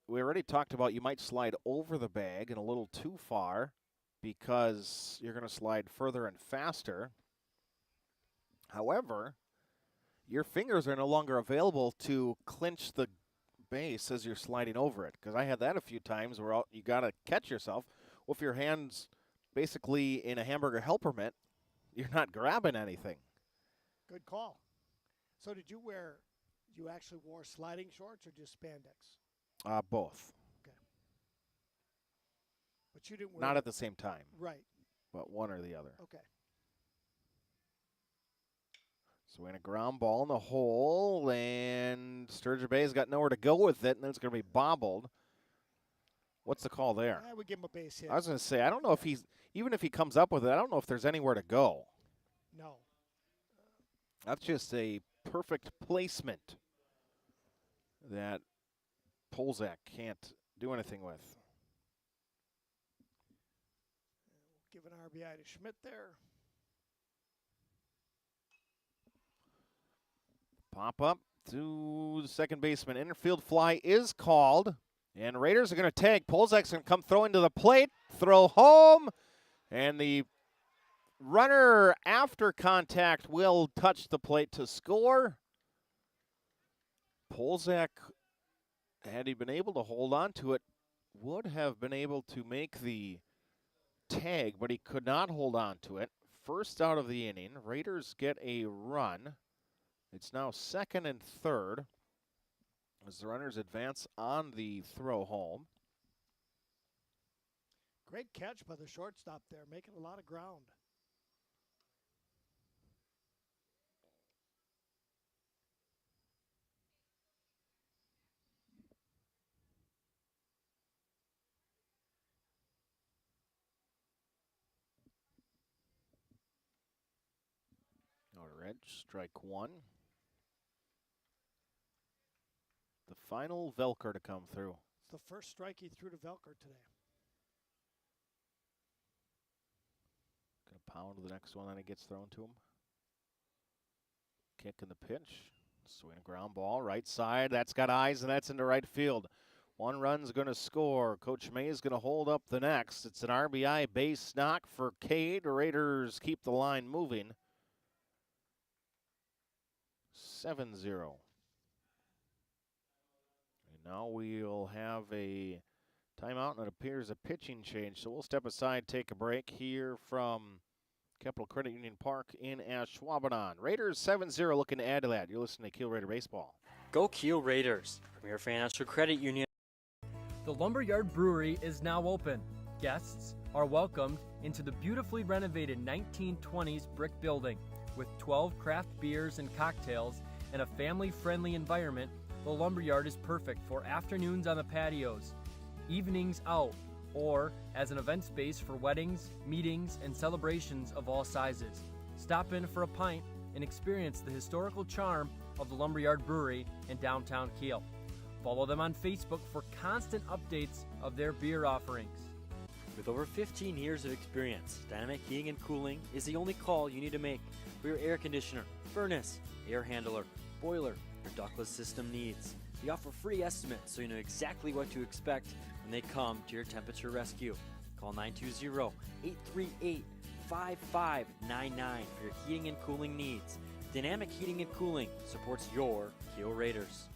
We already talked about you might slide over the bag and a little too far because you're going to slide further and faster. However, your fingers are no longer available to clinch the base as you're sliding over it. Because I had that a few times where you got to catch yourself. Well, if your hand's basically in a hamburger helper mitt, you're not grabbing anything. Good call. So you actually wore sliding shorts or just spandex? Both. Okay. But you didn't wear Not at the same time. Right. But one or the other. Okay. So we're in a ground ball in the hole, and Sturgeon Bay's got nowhere to go with it, and then it's going to be bobbled. What's the call there? I would give him a base hit. I was going to say, I don't know if even if he comes up with it, I don't know if there's anywhere to go. No. That's just a perfect placement that Polzak can't do anything with. We'll give an RBI to Schmidt there. Pop up to the second baseman. Infield fly is called. And Raiders are going to tag. Polzak's going to come throwing to the plate. Throw home. And the runner after contact will touch the plate to score. Polzak, had he been able to hold on to it, would have been able to make the tag, but he could not hold on to it. First out of the inning. Raiders get a run. It's now second and third as the runners advance on the throw home. Great catch by the shortstop there, making a lot of ground. Red, strike one. The final Velker to come through. It's the first strike he threw to Velker today. Gonna pound the next one that he gets thrown to him. Kick in the pitch. Swing a ground ball, right side. That's got eyes, and that's into right field. One run's going to score. Coach May is going to hold up the next. It's an RBI base knock for Cade. The Raiders keep the line moving. 7-0. And now we'll have a timeout, and it appears a pitching change. So we'll step aside, take a break here from Capital Credit Union Park in Ashwaubenon. Raiders 7-0, looking to add to that. You're listening to Kiel Raider Baseball. Go Kiel Raiders, Premier Financial Credit Union. The Lumberyard Brewery is now open. Guests are welcomed into the beautifully renovated 1920s brick building. With 12 craft beers and cocktails and a family-friendly environment, the Lumberyard is perfect for afternoons on the patios, evenings out, or as an event space for weddings, meetings, and celebrations of all sizes. Stop in for a pint and experience the historical charm of the Lumberyard Brewery in downtown Kiel. Follow them on Facebook for constant updates of their beer offerings. With over 15 years of experience, Dynamic Heating and Cooling is the only call you need to make for your air conditioner, furnace, air handler, boiler, or ductless system needs. They offer free estimates so you know exactly what to expect when they come to your temperature rescue. Call 920-838-5599 for your heating and cooling needs. Dynamic Heating and Cooling supports your Kiel Raiders.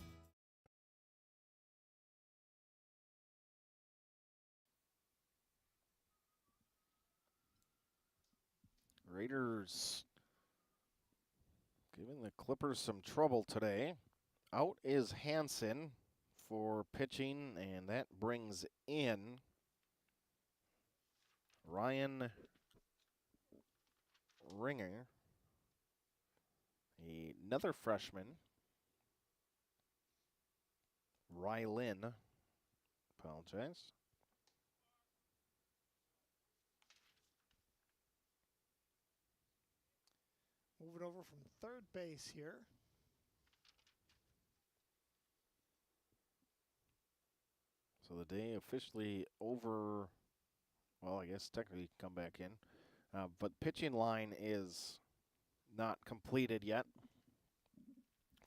Raiders giving the Clippers some trouble today. Out is Hansen for pitching, and that brings in Ryan Ringer, another freshman. Rylin, apologize. Moving over from third base here. So the day officially over. Well, I guess technically you can come back in. But pitching line is not completed yet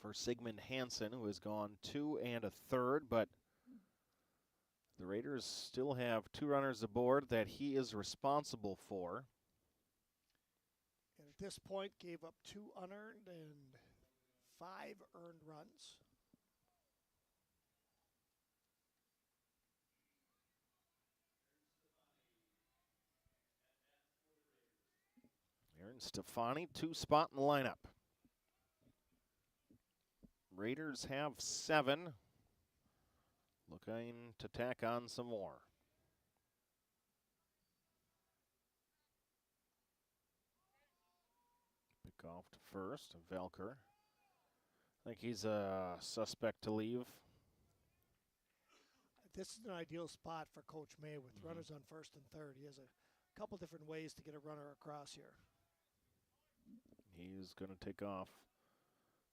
for Sigmund Hansen, who has gone 2 1/3, but the Raiders still have 2 runners aboard that he is responsible for. And at this point, gave up 2 unearned and 5 earned runs. Aaron Stefani, 2 spot in the lineup. Raiders have 7. Looking to tack on some more. Pick off to first, Velker. I think he's a suspect to leave. This is an ideal spot for Coach May with runners on first and third. He has a couple different ways to get a runner across here. He's going to take off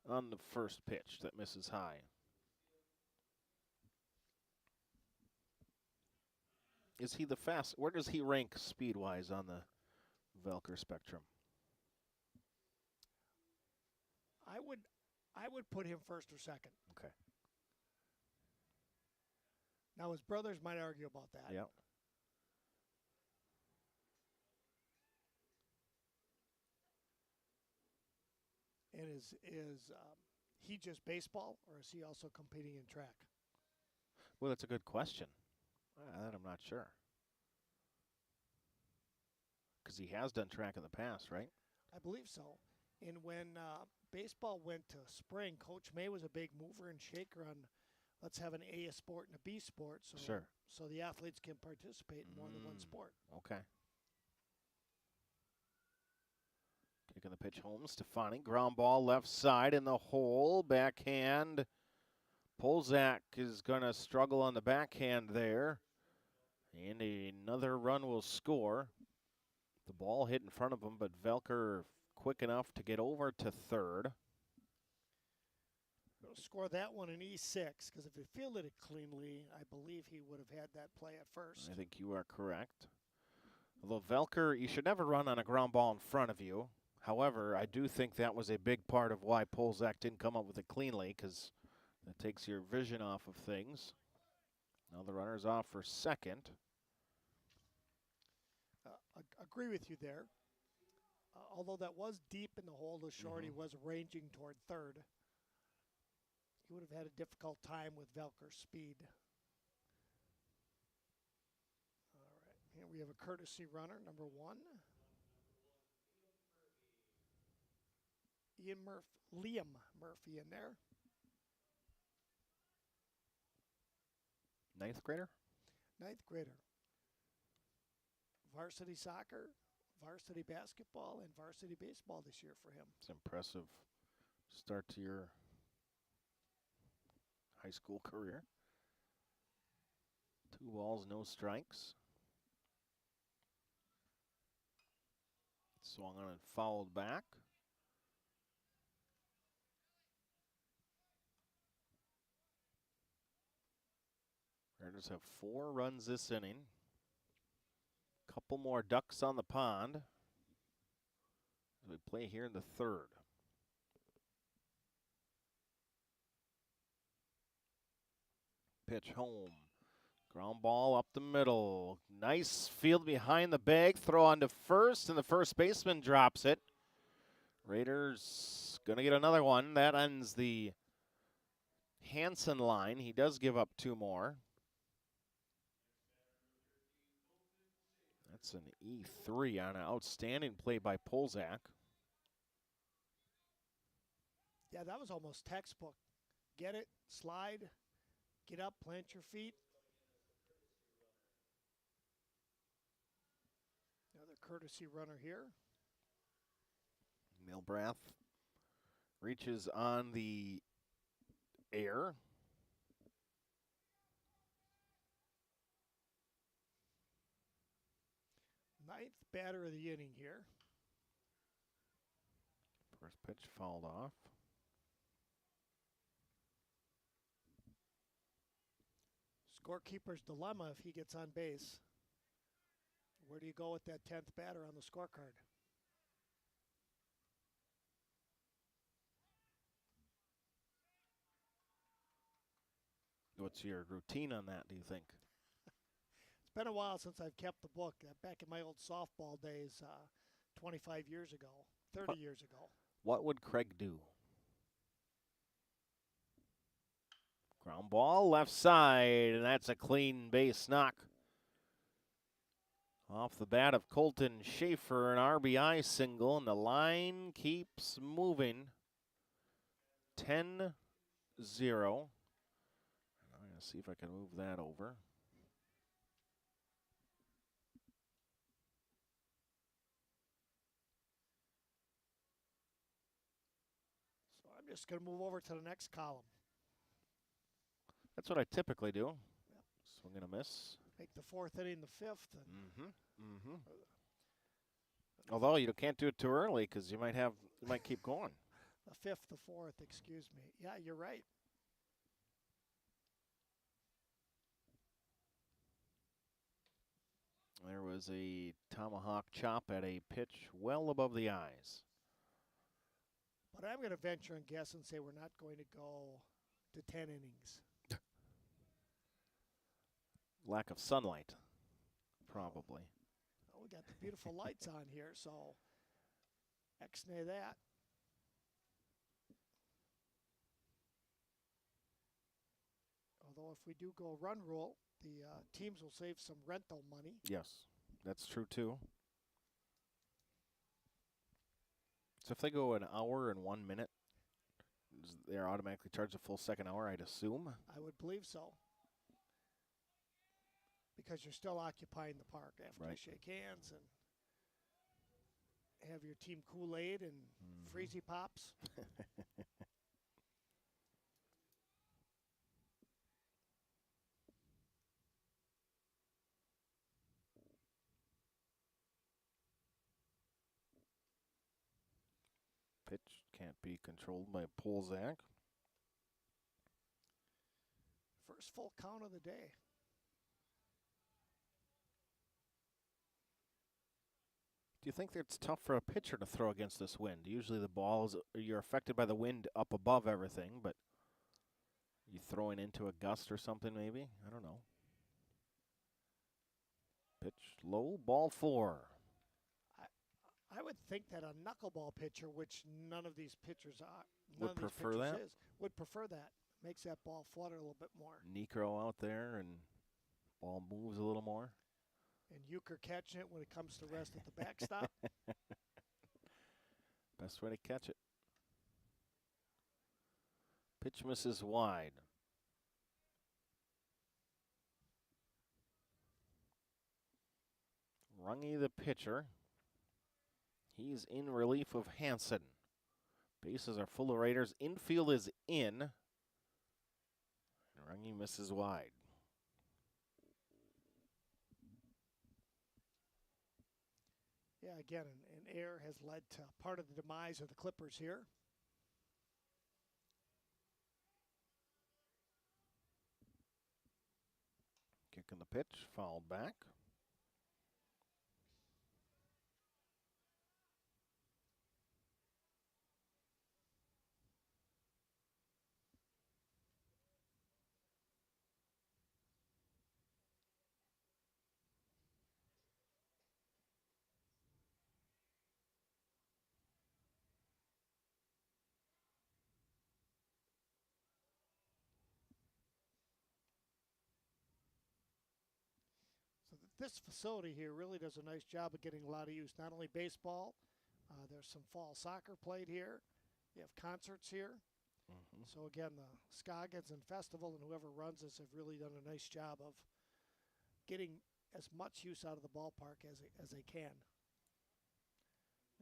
on the first pitch that misses high. Is he the fast? Where does he rank speed-wise on the Velker spectrum? I would put him first or second. Okay. Now his brothers might argue about that. Yeah. And is he just baseball, or is he also competing in track? Well, that's a good question. That I'm not sure. Because he has done track in the past, right? I believe so. And when baseball went to spring, Coach May was a big mover and shaker on let's have an A sport and a B sport, so Sure. So the athletes can participate in more than one sport. Okay. Kicking the pitch home, Stefani. Ground ball left side in the hole. Backhand. Polzak is going to struggle on the backhand there. And another run will score. The ball hit in front of him, but Velker quick enough to get over to third. Going to score that one in E6, because if he fielded it cleanly, I believe he would have had that play at first. I think you are correct. Although Velker, you should never run on a ground ball in front of you. However, I do think that was a big part of why Polzak didn't come up with it cleanly, because that takes your vision off of things. Now the runner's off for second. Agree with you there. Although that was deep in the hole, the shorty was ranging toward third. He would have had a difficult time with Velker's speed. All right, here we have a courtesy runner, number 1. Liam Murphy in there. 9th grader? Ninth grader. Varsity soccer, varsity basketball, and varsity baseball this year for him. It's an impressive start to your high school career. 2 balls, no strikes. Swung on and fouled back. Raiders have 4 runs this inning. Couple more ducks on the pond as we play here in the 3rd. Pitch home. Ground ball up the middle. Nice field behind the bag. Throw on to first, and the first baseman drops it. Raiders going to get another one. That ends the Hansen line. He does give up 2 more. That's an E3 on an outstanding play by Polzak. Yeah, that was almost textbook. Get it, slide, get up, plant your feet. Another courtesy runner here. Milbrath reaches on the air. Ninth batter of the inning here. First pitch fouled off. Scorekeeper's dilemma if he gets on base. Where do you go with that 10th batter on the scorecard? What's your routine on that, do you think? It's been a while since I've kept the book. Back in my old softball days, 25 years ago, 30 years ago. What would Craig do? Ground ball, left side, and that's a clean base knock. Off the bat of Colton Schaefer, an RBI single, and the line keeps moving. 10-0. I'm going to see if I can move that over. So I'm just going to move over to the next column. That's what I typically do. Yep. Swing and a miss. Make the 4th inning the 5th. And Although you can't do it too early because you might keep going. The 5th, the 4th, excuse me. Yeah, you're right. There was a tomahawk chop at a pitch well above the eyes. But I'm going to venture and guess and say we're not going to go to 10 innings. Lack of sunlight, probably. Oh, we got the beautiful lights on here, so X-nay that. Although if we do go run rule, the teams will save some rental money. Yes, that's true too. So if they go an hour and 1 minute, they're automatically charged a full second hour, I'd assume? I would believe so. Because you're still occupying the park after you shake hands and have your team Kool-Aid and Freezy Pops. Pitch can't be controlled by Polzak. First full count of the day. Do you think that it's tough for a pitcher to throw against this wind? Usually the balls, you're affected by the wind up above everything, but you throwing into a gust or something maybe? I don't know. Pitch low, ball 4. I would think that a knuckleball pitcher, which none of these pitchers are, Would prefer that? Would prefer that. Makes that ball flutter a little bit more. Necro out there and ball moves a little more. And Euchre catching it when it comes to rest at the backstop. Best way to catch it. Pitch misses wide. Runge, the pitcher. He's in relief of Hansen. Bases are full of Raiders. Infield is in. Runge misses wide. Yeah, again, an error has led to part of the demise of the Clippers here. Kicking the pitch, fouled back. So this facility here really does a nice job of getting a lot of use. Not only baseball, there's some fall soccer played here. You have concerts here. So again, the Scoggins and Festival and whoever runs this have really done a nice job of getting as much use out of the ballpark as they can.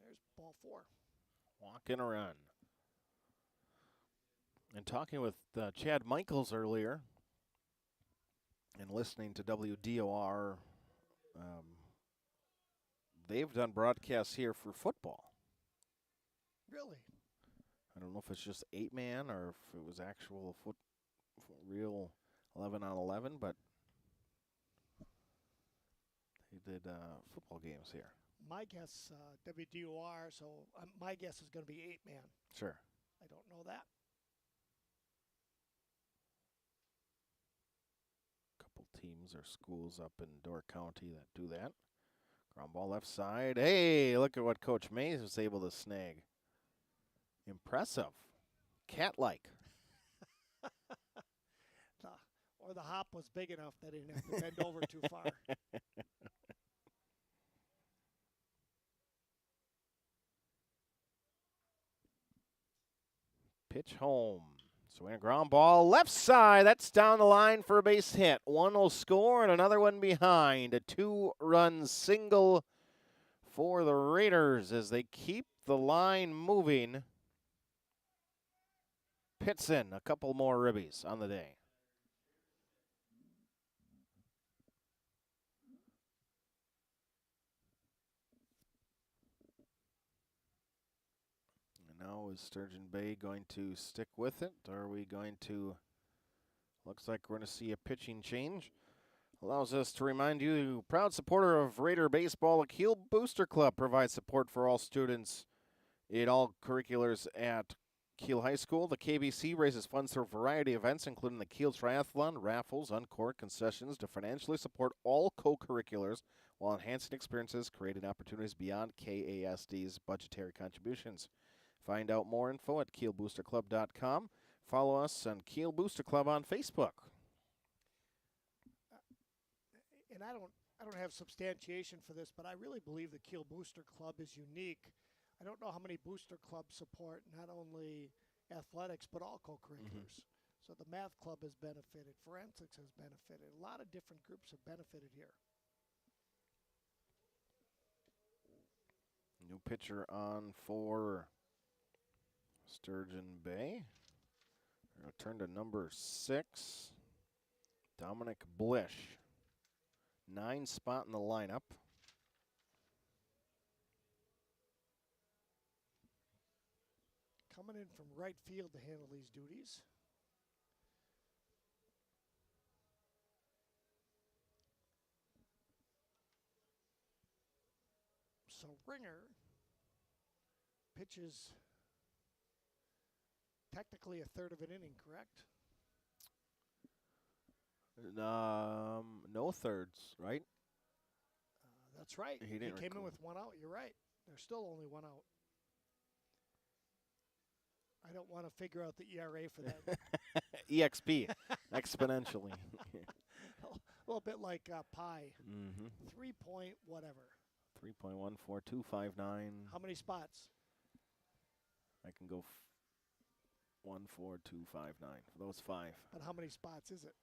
There's ball 4. Walk and a run. And talking with Chad Michaels earlier and listening to WDOR, they've done broadcasts here for football. Really? I don't know if it's just 8-man or if it was actual real 11 on 11, but they did football games here. My guess, WDOR, so my guess is going to be 8-man. Sure. I don't know that. Couple teams or schools up in Door County that do that. Ground ball left side. Hey, look at what Coach Mays was able to snag. Impressive. Cat-like. Or the hop was big enough that he didn't have to bend over too far. Pitch home. Swing a ground ball left side. That's down the line for a base hit. One will score and another one behind. A 2-run single for the Raiders as they keep the line moving. Pitson, a couple more ribbies on the day. And now is Sturgeon Bay going to stick with it? Or are we going to, looks like we're going to see a pitching change. Allows us to remind you, proud supporter of Raider Baseball, the Kiel Booster Club provides support for all students in all curriculars at Kiel High School. The KBC raises funds through a variety of events, including the Kiel Triathlon, raffles, on-court concessions to financially support all co-curriculars while enhancing experiences, creating opportunities beyond KASD's budgetary contributions. Find out more info at kielboosterclub.com. Follow us on Kiel Booster Club on Facebook. And I don't have substantiation for this, but I really believe the Kiel Booster Club is unique. I don't know how many booster clubs support not only athletics but all co-curriculars. So the math club has benefited, forensics has benefited, a lot of different groups have benefited here. New pitcher on for Sturgeon Bay. Return to number 6, Dominic Blish. 9 spot in the lineup. Coming in from right field to handle these duties. So Ringer pitches technically a third of an inning, correct? No thirds, right? That's right. He came in with 1 out. You're right. There's still only 1 out. I don't want to figure out the ERA for that. EXP, exponentially. A little bit like pi. 3 point whatever. 3.14259. How many spots? I can go 14259 for those 5. But how many spots is it?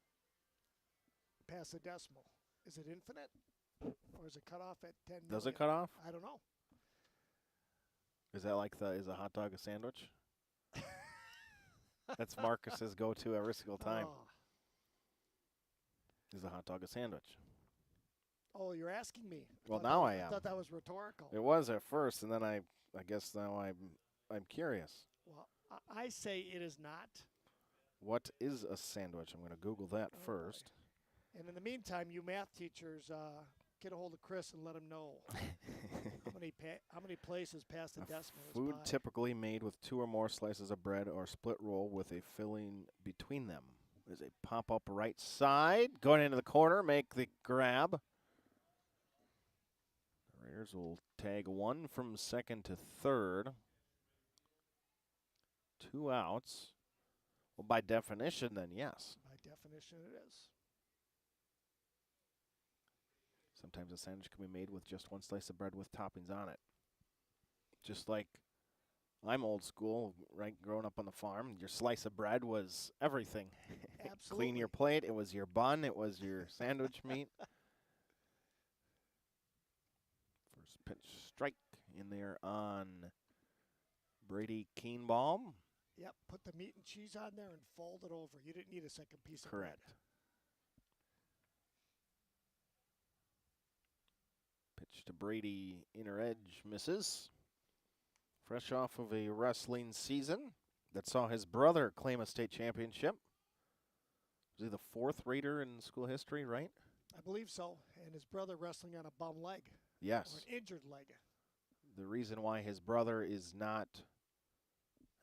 Past the decimal. Is it infinite? Or is it cut off at 10 Does million? it cut off? I don't know. Is that like is a hot dog a sandwich? That's Marcus's go-to every single time. Oh. Is a hot dog a sandwich? Oh, you're asking me. Well, now I am. I thought that was rhetorical. It was at first, and then I guess now I'm curious. Well, I say it is not. What is a sandwich? I'm going to Google that first. Boy. And in the meantime, you math teachers, get a hold of Chris and let him know how many places past the decimal is Food pi. typically made with 2 or more slices of bread or split roll with a filling between them. There's a pop-up right side. Going into the corner, make the grab. The Raiders will tag 1 from second to third. 2 outs. Well, by definition, then, yes. By definition, it is. Sometimes a sandwich can be made with just 1 slice of bread with toppings on it. Just like I'm old school, right? Growing up on the farm, your slice of bread was everything. Absolutely. Clean your plate. It was your bun. It was your sandwich meat. First pitch strike in there on Brady Keenbaum. Yep, put the meat and cheese on there and fold it over. You didn't need a second piece of Correct. bread. Pitch to Brady, inner edge, misses. Fresh off of a wrestling season that saw his brother claim a state championship. Was he the 4th Raider in school history, right? I believe so. And his brother wrestling on a bum leg. Yes. Or an injured leg. The reason why his brother is not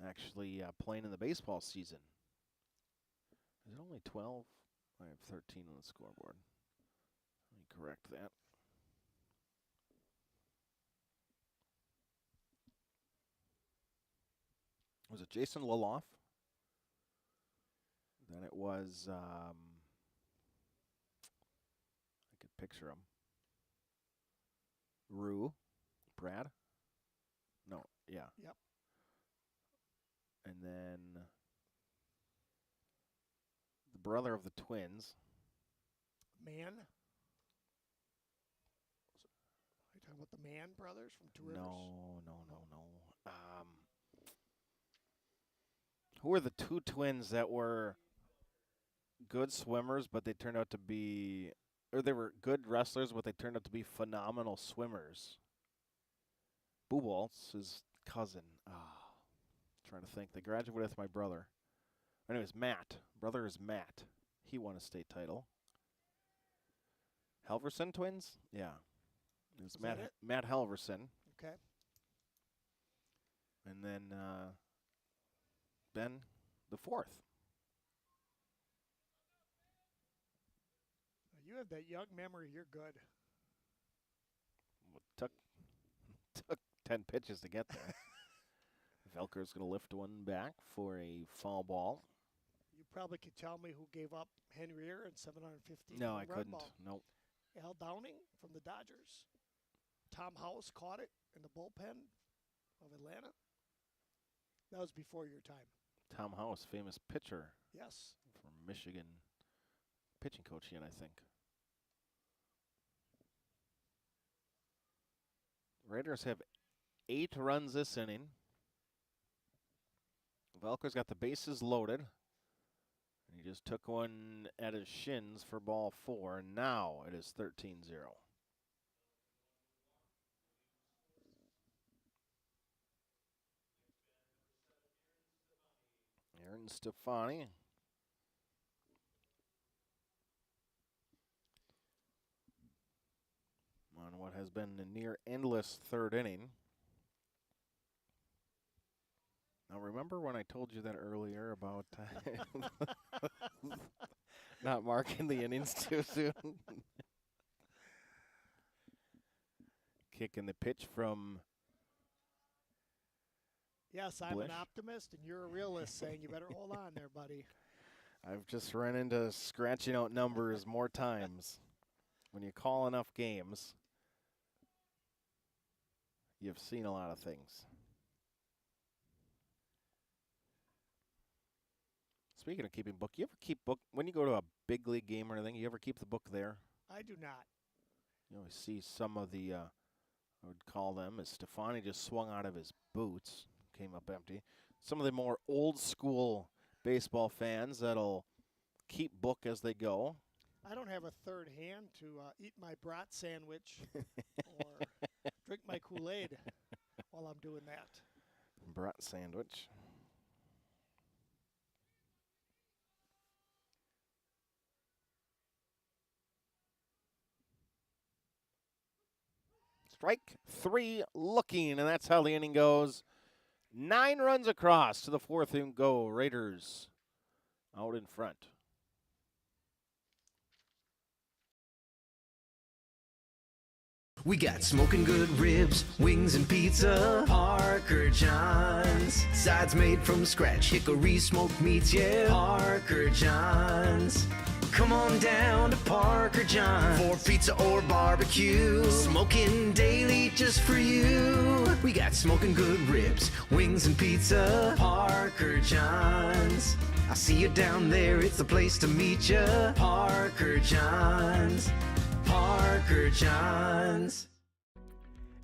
actually playing in the baseball season. Is it only 12? I have 13 on the scoreboard. Let me correct that. Was it Jason Loloff? Then it was, I could picture him. Rue. Brad? No, yeah. Yep. And then the brother of the twins. Man? Are you talking about the Mann brothers from Two Rivers? No. Who were the 2 twins that were good swimmers, but they turned out to be, or they were good wrestlers, but they turned out to be phenomenal swimmers? Bubolt's his cousin. Trying to think. They graduated with my brother. Anyways, Matt. Brother is Matt. He won a state title. Halverson twins? Yeah. It was Matt Halverson. Okay. And then Ben the 4th. You have that young memory. You're good. Well, took 10 pitches to get there. Velker's going to lift one back for a foul ball. You probably could tell me who gave up Henry and 750. No, I couldn't. Nope. Al Downing from the Dodgers. Tom House caught it in the bullpen of Atlanta. That was before your time. Tom House, famous pitcher. Yes. From Michigan. Pitching coach yet, I think. Raiders have 8 runs this inning. Velker's got the bases loaded. And he just took one at his shins for ball 4. And now it is 13-0. Aaron Stefani. On what has been a near endless 3rd inning. Now, remember when I told you that earlier about not marking the innings too soon? Kicking the pitch from Yes, I'm Blish. an optimist, and you're a realist, saying you better hold on there, buddy. I've just run into scratching out numbers more times. When you call enough games, you've seen a lot of things. Speaking of keeping book, you ever keep book when you go to a big league game or anything? You ever keep the book there? I do not. You know, we see some of the, I would call them, as Stefani just swung out of his boots, came up empty. Some of the more old school baseball fans that'll keep book as they go. I don't have a third hand to eat my brat sandwich or drink my Kool-Aid while I'm doing that. Brat sandwich. Strike 3 looking, and that's how the inning goes. 9 runs across to the 4th and go. Raiders out in front. We got smoking good ribs, wings and pizza, Parker John's. Sides made from scratch, hickory smoked meats, yeah, Parker John's. Come on down to Parker John's for pizza or barbecue. Smoking daily just for you. We got smoking good ribs, wings and pizza, Parker John's. I see you down there, it's the place to meet ya, Parker John's. Parker John's.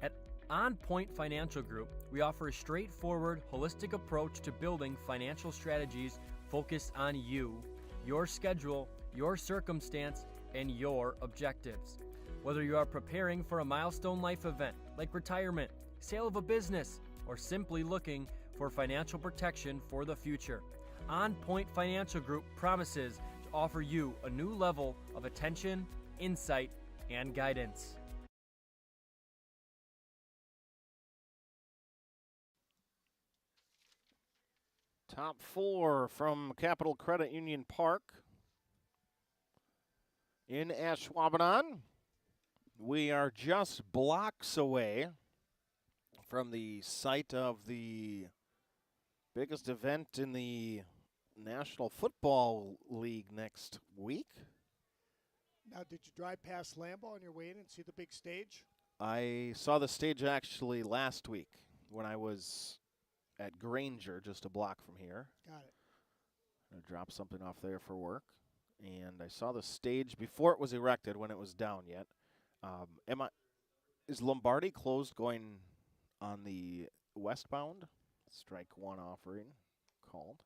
At On Point Financial Group, we offer a straightforward, holistic approach to building financial strategies focused on you, your schedule, your circumstance, and your objectives. Whether you are preparing for a milestone life event like retirement, sale of a business, or simply looking for financial protection for the future, On Point Financial Group promises to offer you a new level of attention, insight, and guidance. Top 4 from Capital Credit Union Park in Ashwaubenon. We are just blocks away from the site of the biggest event in the National Football League next week. Now, did you drive past Lambeau on your way in and see the big stage? I saw the stage actually last week when I was at Granger, just a block from here. Got it. I dropped something off there for work. And I saw the stage before it was erected, when it was down yet. Is Lombardi closed going on the westbound? Strike 1 offering called.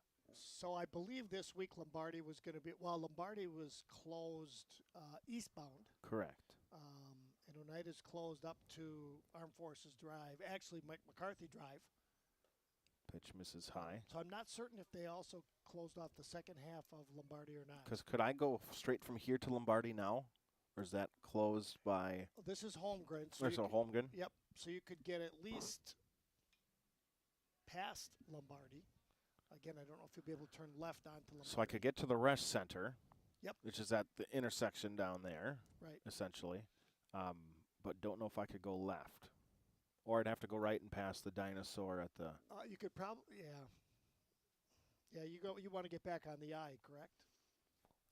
So I believe this week Lombardi was going to be, well, Lombardi was closed eastbound. Correct. And Oneida's closed up to Armed Forces Drive, actually Mike McCarthy Drive. Pitch misses high. So I'm not certain if they also closed off the second half of Lombardi or not. Because could I go straight from here to Lombardi now? Or is that closed by? Well, this is Holmgren. So There's a Holmgren? Yep. So you could get at least past Lombardi. Again, I don't know if you'll be able to turn left onto Lombardi. So I could get to the Resch Center. Yep. Which is at the intersection down there. Right. Essentially. But don't know if I could go left. Or I'd have to go right and pass the dinosaur at the. You could probably, yeah. Yeah, you want to get back on the I, correct?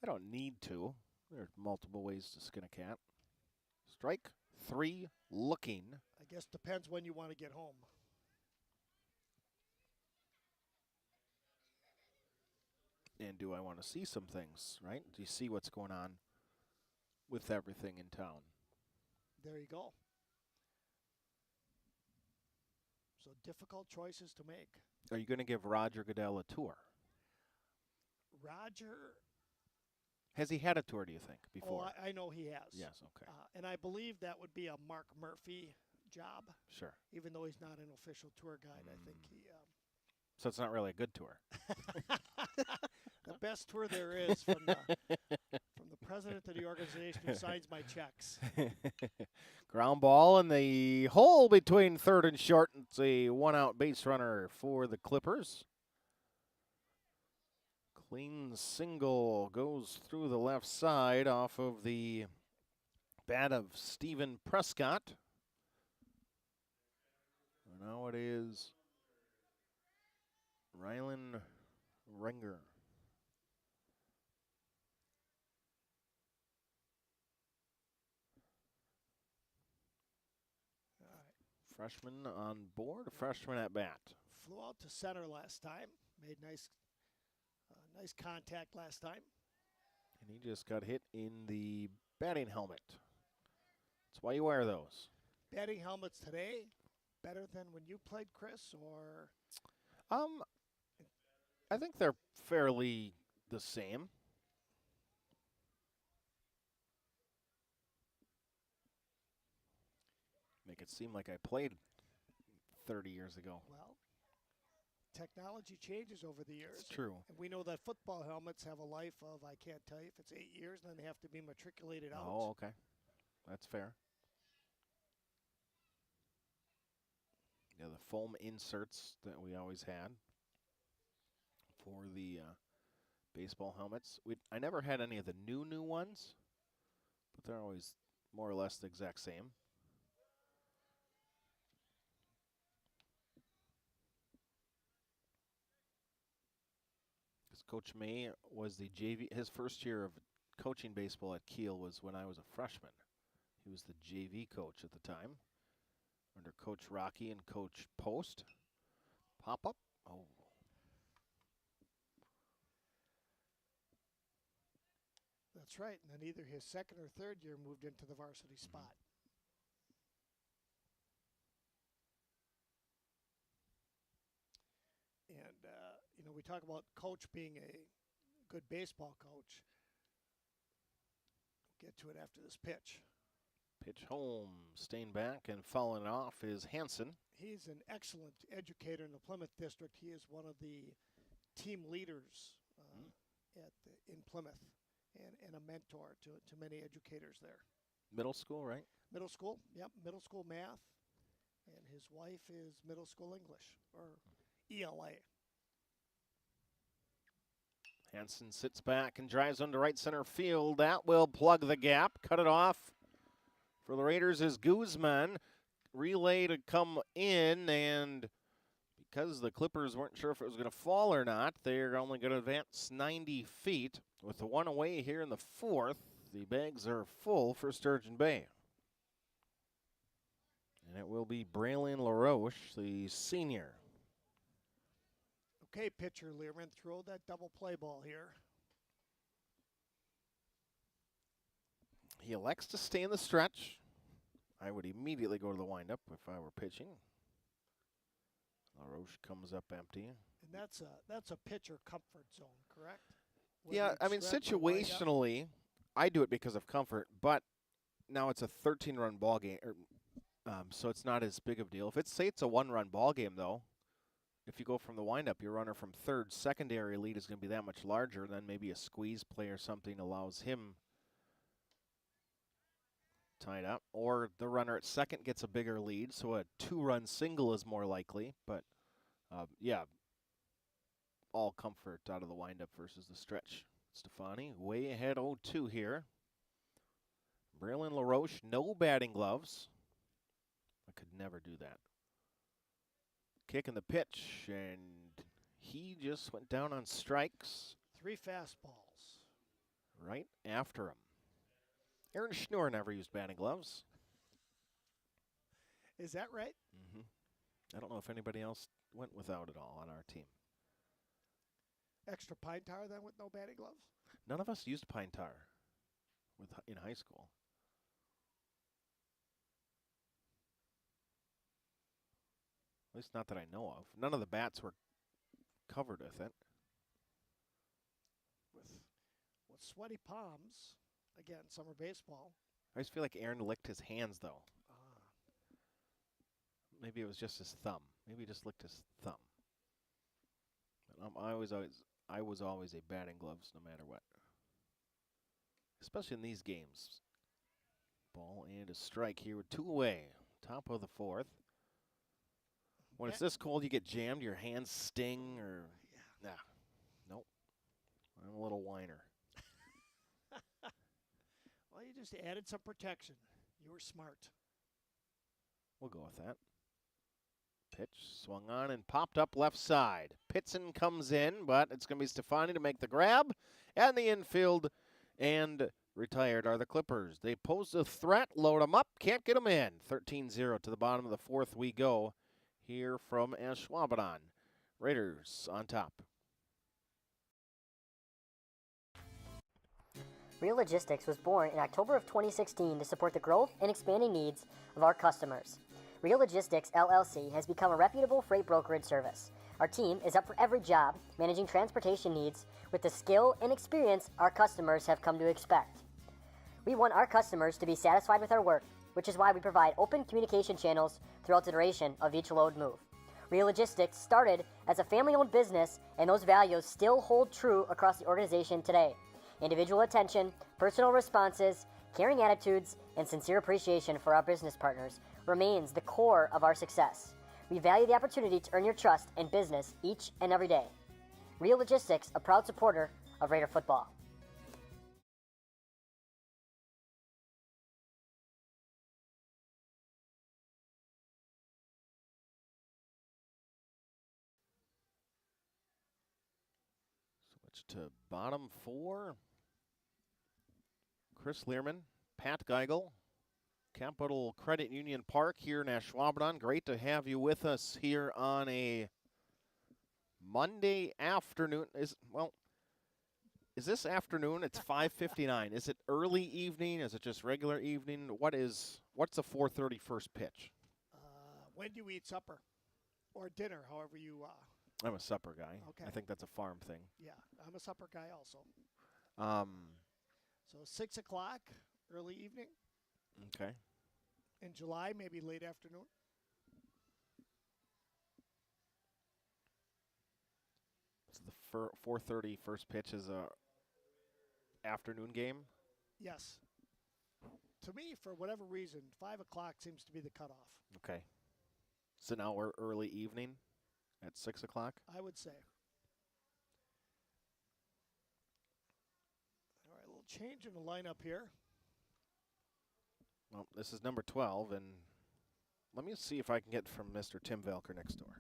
I don't need to. There are multiple ways to skin a cat. Strike 3 looking. I guess depends when you want to get home. And do I want to see some things, right? Do you see what's going on with everything in town? There you go. So difficult choices to make. Are you going to give Roger Goodell a tour? Roger. Has he had a tour, do you think, before? Oh, I know he has. Yes, okay. And I believe that would be a Mark Murphy job. Sure. Even though he's not an official tour guide, I think he. So it's not really a good tour. The best tour there is from the president of the organization who signs my checks. Ground ball in the hole between third and short. It's a 1-out base runner for the Clippers. Clean single goes through the left side off of the bat of Stephen Prescott. Now it is Rylan Renger. Freshman on board, a freshman at bat. Flew out to center last time. Made nice contact last time. And he just got hit in the batting helmet. That's why you wear those. Batting helmets today, better than when you played, Chris, or? I think they're fairly the same. Make it seem like I played 30 years ago. Well, technology changes over the years. It's true. And we know that football helmets have a life of, I can't tell you if it's 8 years, and then they have to be matriculated out. Oh, okay. That's fair. Yeah, the foam inserts that we always had for the baseball helmets. I never had any of the new ones, but they're always more or less the exact same. Because Coach May was the JV. His first year of coaching baseball at Kiel was when I was a freshman. He was the JV coach at the time, under Coach Rocky and Coach Post. Pop up. Oh. That's right. And then either his second or third year moved into the varsity spot. And, we talk about coach being a good baseball coach. We'll get to it after this pitch. Pitch home, staying back and fouling off is Hansen. He's an excellent educator in the Plymouth district. He is one of the team leaders in Plymouth and a mentor to many educators there. Middle school, right? Middle school, yep, middle school math. And his wife is middle school English, or ELA. Hansen sits back and drives onto right center field. That will plug the gap. Cut it off for the Raiders is Guzman. Relay to come in, and because the Clippers weren't sure if it was going to fall or not, they're only going to advance 90 feet. With the one away here in the fourth, the bags are full for Sturgeon Bay. And it will be Braylon LaRoche, the senior. Okay, pitcher Learman, throw that double play ball here. He elects to stay in the stretch. I would immediately go to the windup if I were pitching. LaRoche comes up empty. And that's a pitcher comfort zone, correct? When Yeah, you I mean, stretch and wind up. situationally, I do it because of comfort, but now it's a 13-run ball game, so it's not as big of a deal. If it's, say it's a 1-run ball game, though, if you go from the windup, your runner from third, secondary lead is going to be that much larger. Then maybe a squeeze play or something allows him tied up. Or the runner at second gets a bigger lead, so a 2-run single is more likely. But, yeah, all comfort out of the windup versus the stretch. Stefani way ahead 0-2 here. Braylon LaRoche, no batting gloves. I could never do that. Kicking the pitch, and he just went down on strikes. 3 fastballs. Right after him. Aaron Schnur never used batting gloves. Is that right? Mm-hmm. I don't know if anybody else went without it all on our team. Extra pine tar then with no batting gloves? None of us used pine tar in high school. At least not that I know of. None of the bats were covered with it. With sweaty palms, again, summer baseball. I just feel like Aaron licked his hands, though. Maybe it was just his thumb. Maybe he just licked his thumb. But I was always a batting gloves no matter what. Especially in these games. Ball and a strike here with 2 away. Top of the fourth. When it's this cold, you get jammed, your hands sting, or nope. I'm a little whiner. Well, you just added some protection. You were smart. We'll go with that. Pitch swung on and popped up left side. Pitson comes in, but it's going to be Stefani to make the grab. And the infield and retired are the Clippers. They pose a threat, load them up, can't get them in. 13-0 to the bottom of the fourth we go. Here from Ashwaubenon. Raiders on top. Real Logistics was born in October of 2016 to support the growth and expanding needs of our customers. Real Logistics LLC has become a reputable freight brokerage service. Our team is up for every job, managing transportation needs with the skill and experience our customers have come to expect. We want our customers to be satisfied with our work, which is why we provide open communication channels throughout the duration of each load move. Real Logistics started as a family-owned business, and those values still hold true across the organization today. Individual attention, personal responses, caring attitudes, and sincere appreciation for our business partners remains the core of our success. We value the opportunity to earn your trust and business each and every day. Real Logistics, a proud supporter of Raider football. Switch to bottom four. Chris Learman, Pat Geigel, Capital Credit Union Park here in Ashwaubenon. Great to have you with us here on a Monday afternoon. Is this afternoon? It's 5:59. Is it early evening? Is it just regular evening? What's the 4:30 first pitch? When do you eat supper? Or dinner, however you... I'm a supper guy. Okay. I think that's a farm thing. Yeah, I'm a supper guy also. So 6 o'clock, early evening. Okay. In July, maybe late afternoon. So the 4:30 first pitch is a afternoon game? Yes. To me, for whatever reason, 5 o'clock seems to be the cutoff. Okay. So now we're early evening at 6 o'clock? I would say. All right, a little change in the lineup here. Well, this is number 12, and let me see if I can get from Mr. Tim Velker next door.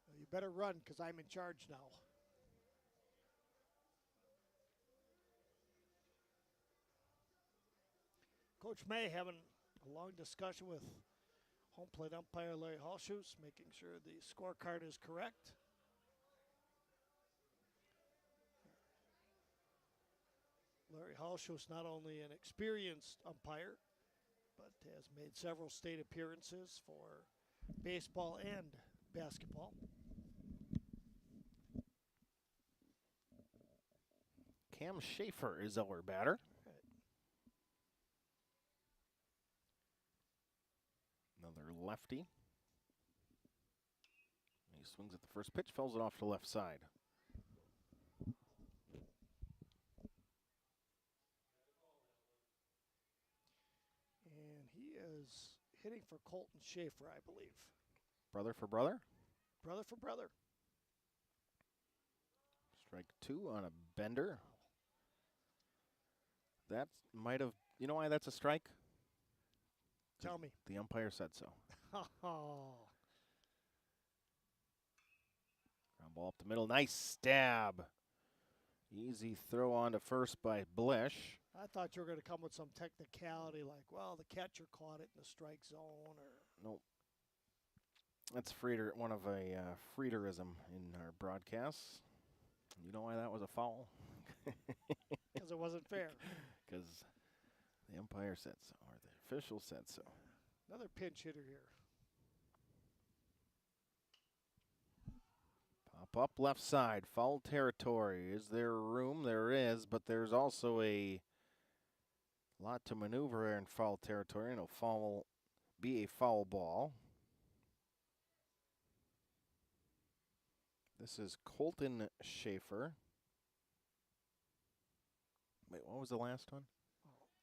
Well, you better run because I'm in charge now. Coach May having a long discussion with home plate umpire Larry Hallshoes, making sure the scorecard is correct. Larry Hallshoes, not only an experienced umpire, but has made several state appearances for baseball and basketball. Cam Schaefer is our batter. Another lefty. He swings at the first pitch, fouls it off to the left side. And he is hitting for Colton Schaefer, I believe. Brother for brother? Brother for brother. Strike two on a bender. That might have, you know why that's a strike? Tell me. The umpire said so. Oh. Ground ball up the middle. Nice stab. Easy throw on to first by Blish. I thought you were going to come with some technicality like, well, the catcher caught it in the strike zone. Or Nope. That's one of a Friederism in our broadcasts. You know why that was a foul? Because it wasn't fair. Because the umpire said so, or the official said so. Another pinch hitter here. Pop up left side, foul territory. Is there room? There is, but there's also a lot to maneuver in foul territory, and it'll be a foul ball. This is Colton Schaefer. Wait, what was the last one?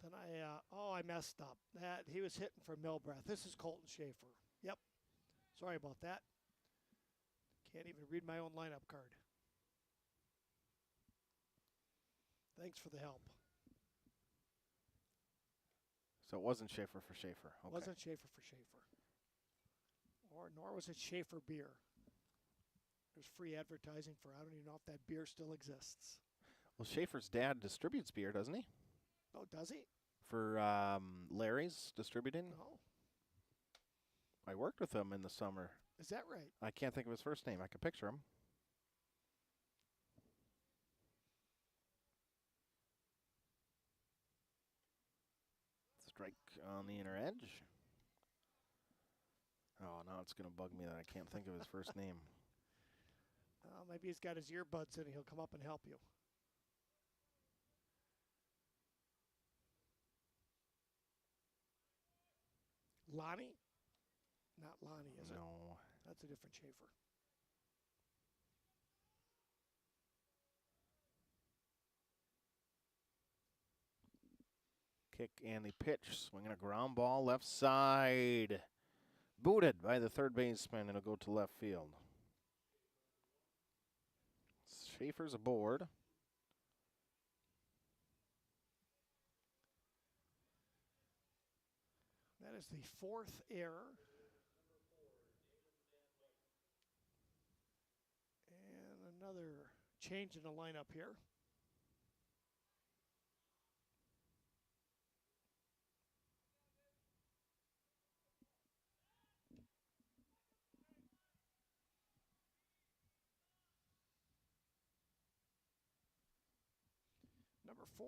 Then I messed up. That he was hitting for Milbrath. This is Colton Schaefer. Yep. Sorry about that. Can't even read my own lineup card. Thanks for the help. So it wasn't Schaefer for Schaefer. Okay. Wasn't Schaefer for Schaefer. Nor was it Schaefer beer. There's free advertising for, I don't even know if that beer still exists. Well, Schaefer's dad distributes beer, doesn't he? Oh, does he? For Larry's distributing. No. I worked with him in the summer. Is that right? I can't think of his first name. I can picture him. on the inner edge. Oh, now it's going to bug me that I can't think of his first name. Maybe he's got his earbuds in and he'll come up and help you. Lonnie? Not Lonnie, is it? No. That's a different Schaefer. Kick and the pitch. Swinging a ground ball left side. Booted by the third baseman. It'll go to left field. Schaefer's aboard. That is the fourth error. And another change in the lineup here. Number 4.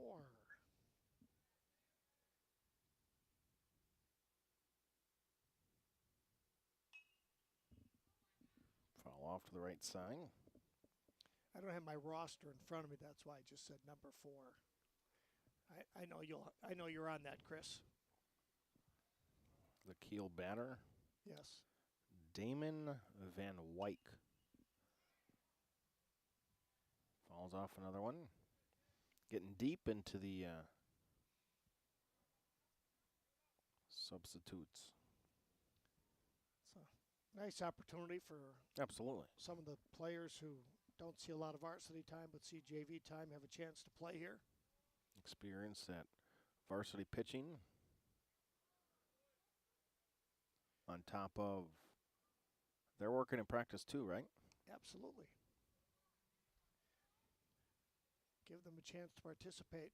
Foul off to the right side. I don't have my roster in front of me. That's why I just said number 4. I know you're on that, Chris. The Kiel batter. Yes. Damon Van Wyk. Falls off another one. Getting deep into the substitutes. It's a nice opportunity for Absolutely. some of the players who don't see a lot of varsity time but see JV time have a chance to play here. Experience that varsity pitching on top of they're working in practice too, right? Absolutely. Give them a chance to participate.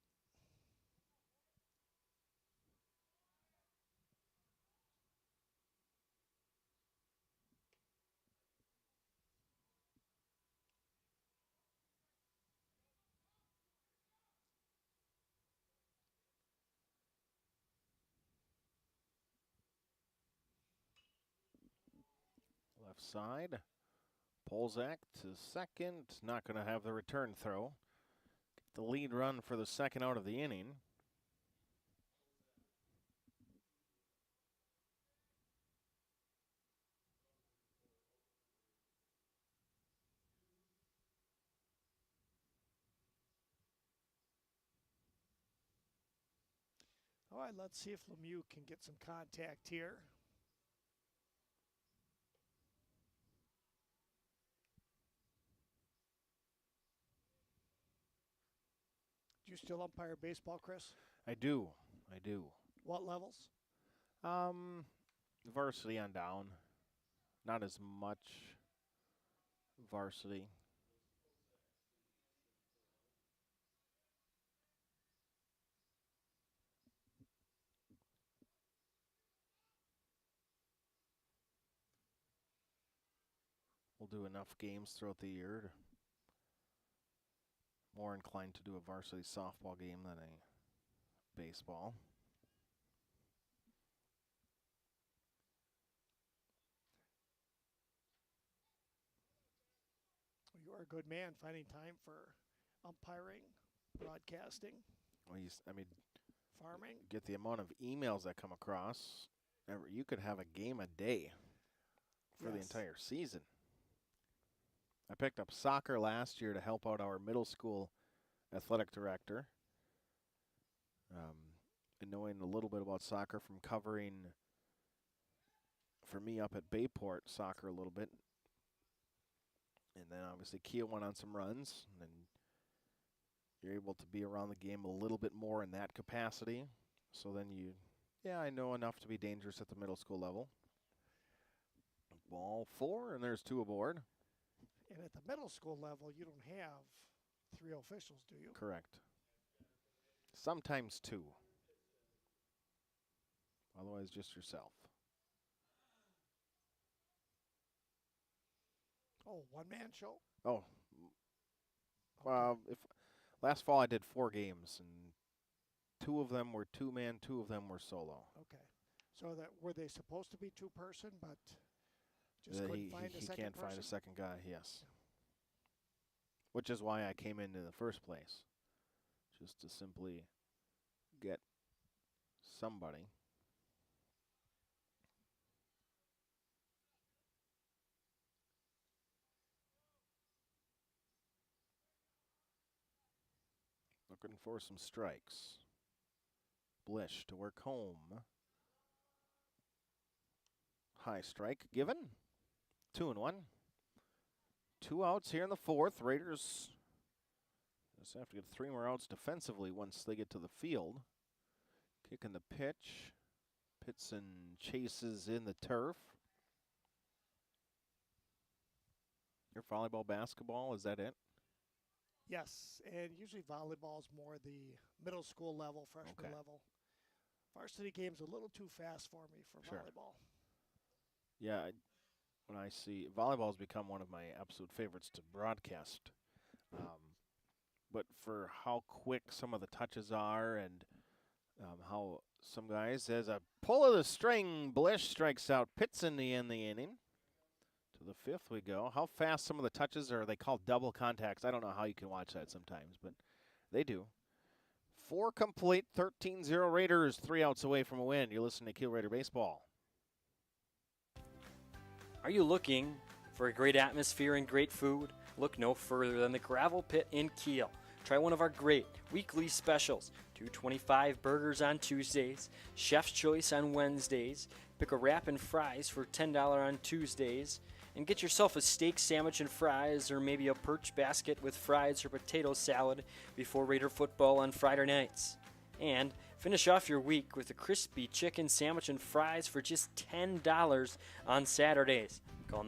Left side. Polzak to second. Not going to have the return throw. Get the lead run for the second out of the inning. All right, let's see if Lemieux can get some contact here. Do you still umpire baseball, Chris? I do. What levels? Varsity on down. Not as much varsity. We'll do enough games throughout the year to more inclined to do a varsity softball game than a baseball. You are a good man finding time for umpiring, broadcasting, Well, farming. get the amount of emails that come across. You could have a game a day for the Yes. entire season. I picked up soccer last year to help out our middle school athletic director. And knowing a little bit about soccer from covering for me up at Bayport soccer a little bit. And then obviously Kiel went on some runs, and then you're able to be around the game a little bit more in that capacity. So then I know enough to be dangerous at the middle school level. Ball 4, and there's 2 aboard. And at the middle school level, you don't have 3 officials, do you? Correct. Sometimes 2. Otherwise, just yourself. Oh, one-man show? Oh, Okay. if last fall I did 4 games, and 2 of them were 2-man, 2 of them were solo. Okay. So that were they supposed to be 2-person, but just couldn't find a second person? He can't find a second guy, yes. Which is why I came in the first place, just to simply get somebody. Looking for some strikes. Blish to work home. High strike given. 2-1. 2 outs here in the 4th. Raiders just have to get 3 more outs defensively once they get to the field. Kicking the pitch. Pitson chases in the turf. Your volleyball, basketball, is that it? Yes, and usually volleyball is more the middle school level, freshman level. Varsity game's a little too fast for me for volleyball. Yeah, when I see volleyball has become one of my absolute favorites to broadcast. But for how quick some of the touches are and how some guys, as a pull of the string, Blish strikes out Pitson in the inning. To the 5th we go. How fast some of the touches are, they call double contacts. I don't know how you can watch that sometimes, but they do. 4 complete, 13-0 Raiders, 3 outs away from a win. You're listening to Kiel Raider Baseball. Are you looking for a great atmosphere and great food? Look no further than the Gravel Pit in Kiel. Try one of our great weekly specials. $2.25 burgers on Tuesdays, Chef's Choice on Wednesdays, pick a wrap and fries for $10 on Tuesdays, and get yourself a steak sandwich and fries, or maybe a perch basket with fries or potato salad before Raider football on Friday nights. And finish off your week with a crispy chicken sandwich and fries for just $10 on Saturdays. Call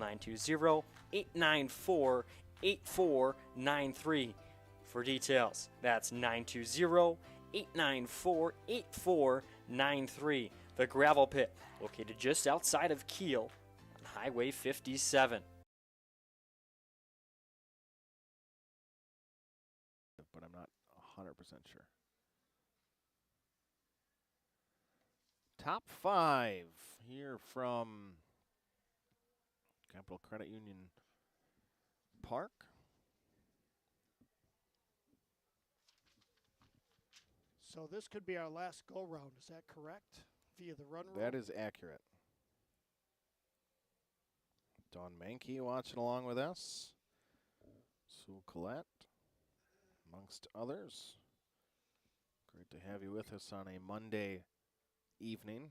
920-894-8493 for details. That's 920-894-8493. The Gravel Pit, located just outside of Kiel on Highway 57. But I'm not 100% sure. Top 5 here from Capital Credit Union Park. So this could be our last go-round. Is that correct? Via the run rule? That is accurate. Don Mankey watching along with us. Sue Collette, amongst others. Great to have you with us on a Monday evening.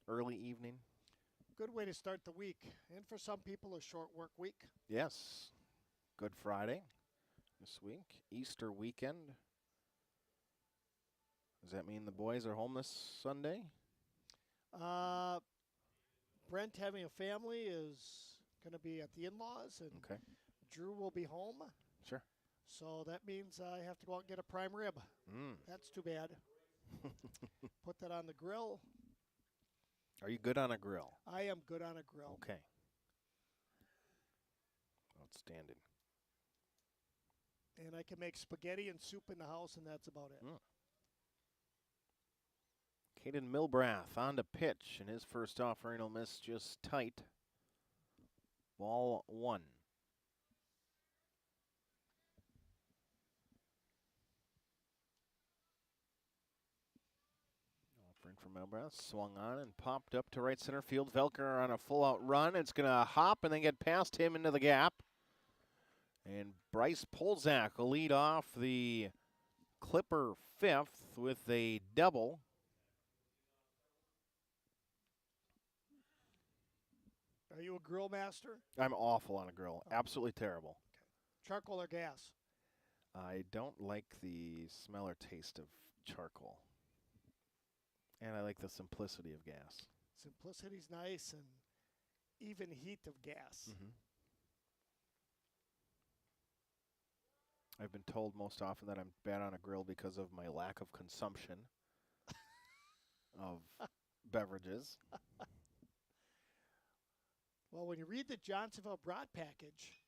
Early evening. Good way to start the week. And for some people, a short work week. Yes. Good Friday this week. Easter weekend. Does that mean the boys are home this Sunday? Brent, having a family, is going to be at the in-laws, and Drew will be home. Sure. So that means I have to go out and get a prime rib. That's too bad. Put that on the grill. Are you good on a grill? I am good on a grill. Okay. Outstanding. And I can make spaghetti and soup in the house, and that's about it. Caden Milbrath on to pitch, and his first offering will miss just tight. Ball 1. Offering from Milbrath, swung on and popped up to right center field. Velker on a full-out run. It's going to hop and then get past him into the gap. And Bryce Polzak will lead off the Clipper 5th with a double. Are you a grill master? I'm awful on a grill. Absolutely terrible. Okay. Charcoal or gas? I don't like the smell or taste of charcoal. And I like the simplicity of gas. Simplicity's nice, and even heat of gas. I've been told most often that I'm bad on a grill because of my lack of consumption of beverages. Well, when you read the Johnsonville Broad package,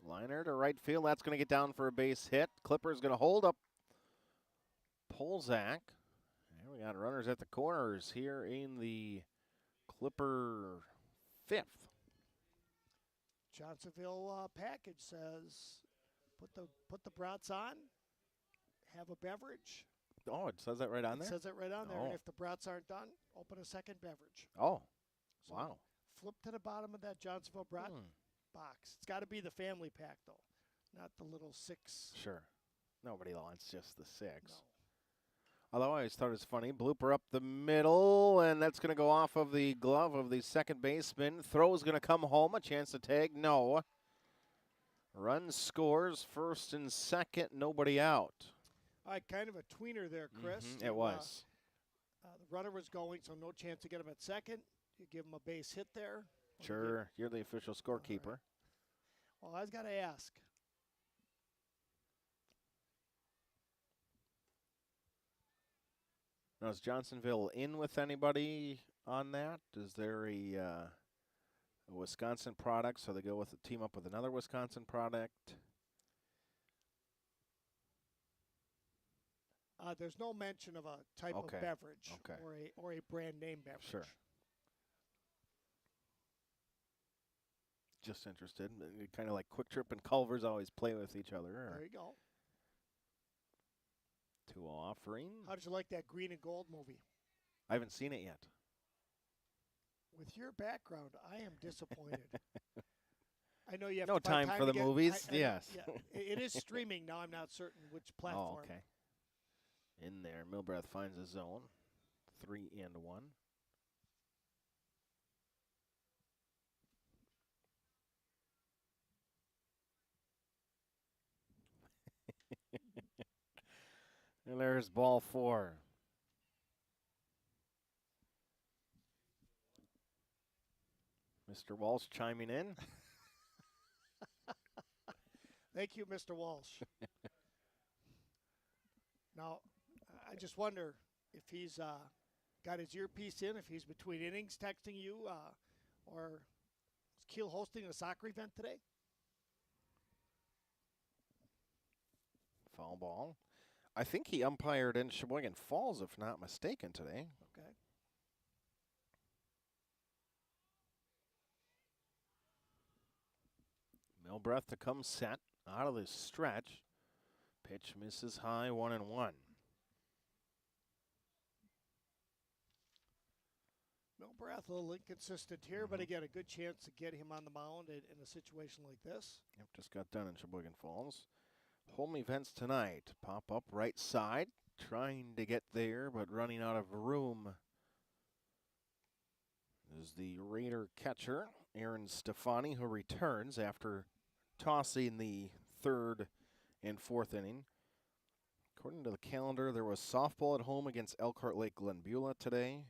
Liner to right field. That's going to get down for a base hit. Clipper's going to hold up Polzak. And we got runners at the corners here in the Clipper fifth. Johnsonville package says, put the brats on, have a beverage. Oh, it says that right on there? It says it right on there. Oh. And if the brats aren't done, open a second beverage. Oh, So wow. Flip to the bottom of that Johnsonville brat box. It's got to be the family pack, though, not the little 6. Sure. Nobody wants just the 6. No. Although I always thought it was funny. Blooper up the middle, and that's going to go off of the glove of the second baseman. Throw's going to come home. A chance to tag. No. Run scores first and second. Nobody out. All right, kind of a tweener there, Chris. It was. The runner was going, so no chance to get him at second. You give him a base hit there. Sure. You're the official scorekeeper. Right. Well, I was got to ask. Now, is Johnsonville in with anybody on that? Is there a Wisconsin product, so they go with a team up with another Wisconsin product? There's no mention of a type of beverage or a brand name beverage. Sure. Just interested. Kind of like Quick Trip and Culver's always play with each other. There you go. 2 offering. How did you like that Green and Gold movie? I haven't seen it yet. With your background, I am disappointed. I know you have no to find time for to the get, movies. Yes. Yeah, it is streaming now. I'm not certain which platform. Oh, okay. In there, Milbrath finds a zone. 3-1. And there's ball 4. Mr. Walsh chiming in. Thank you, Mr. Walsh. Now, I just wonder if he's got his earpiece in, if he's between innings texting you, or is Kiel hosting a soccer event today? Foul ball. I think he umpired in Sheboygan Falls, if not mistaken, today. Okay. Milbrath to come set out of the stretch. Pitch misses high, 1-1. Milbrath a little inconsistent here, but again, a good chance to get him on the mound in a situation like this. Yep, just got done in Sheboygan Falls. Home events tonight. Pop up right side. Trying to get there, but running out of room. Is the Raider catcher, Aaron Stefani, who returns after tossing the 3rd and 4th inning. According to the calendar, there was softball at home against Elkhart Lake Glenbeulah today.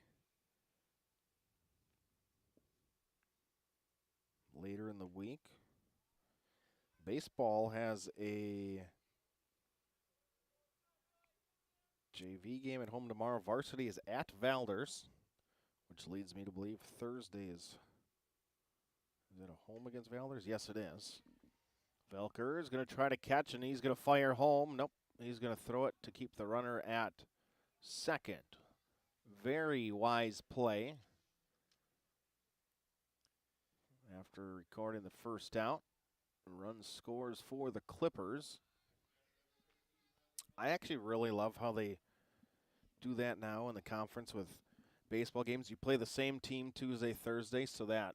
Later in the week. Baseball has a JV game at home tomorrow. Varsity is at Valders, which leads me to believe Thursday is it a home against Valders? Yes, it is. Velker is going to try to catch, and he's going to fire home. Nope, he's going to throw it to keep the runner at second. Very wise play. After recording the first out. Run scores for the Clippers. I actually really love how they do that now in the conference with baseball games. You play the same team Tuesday, Thursday, so that,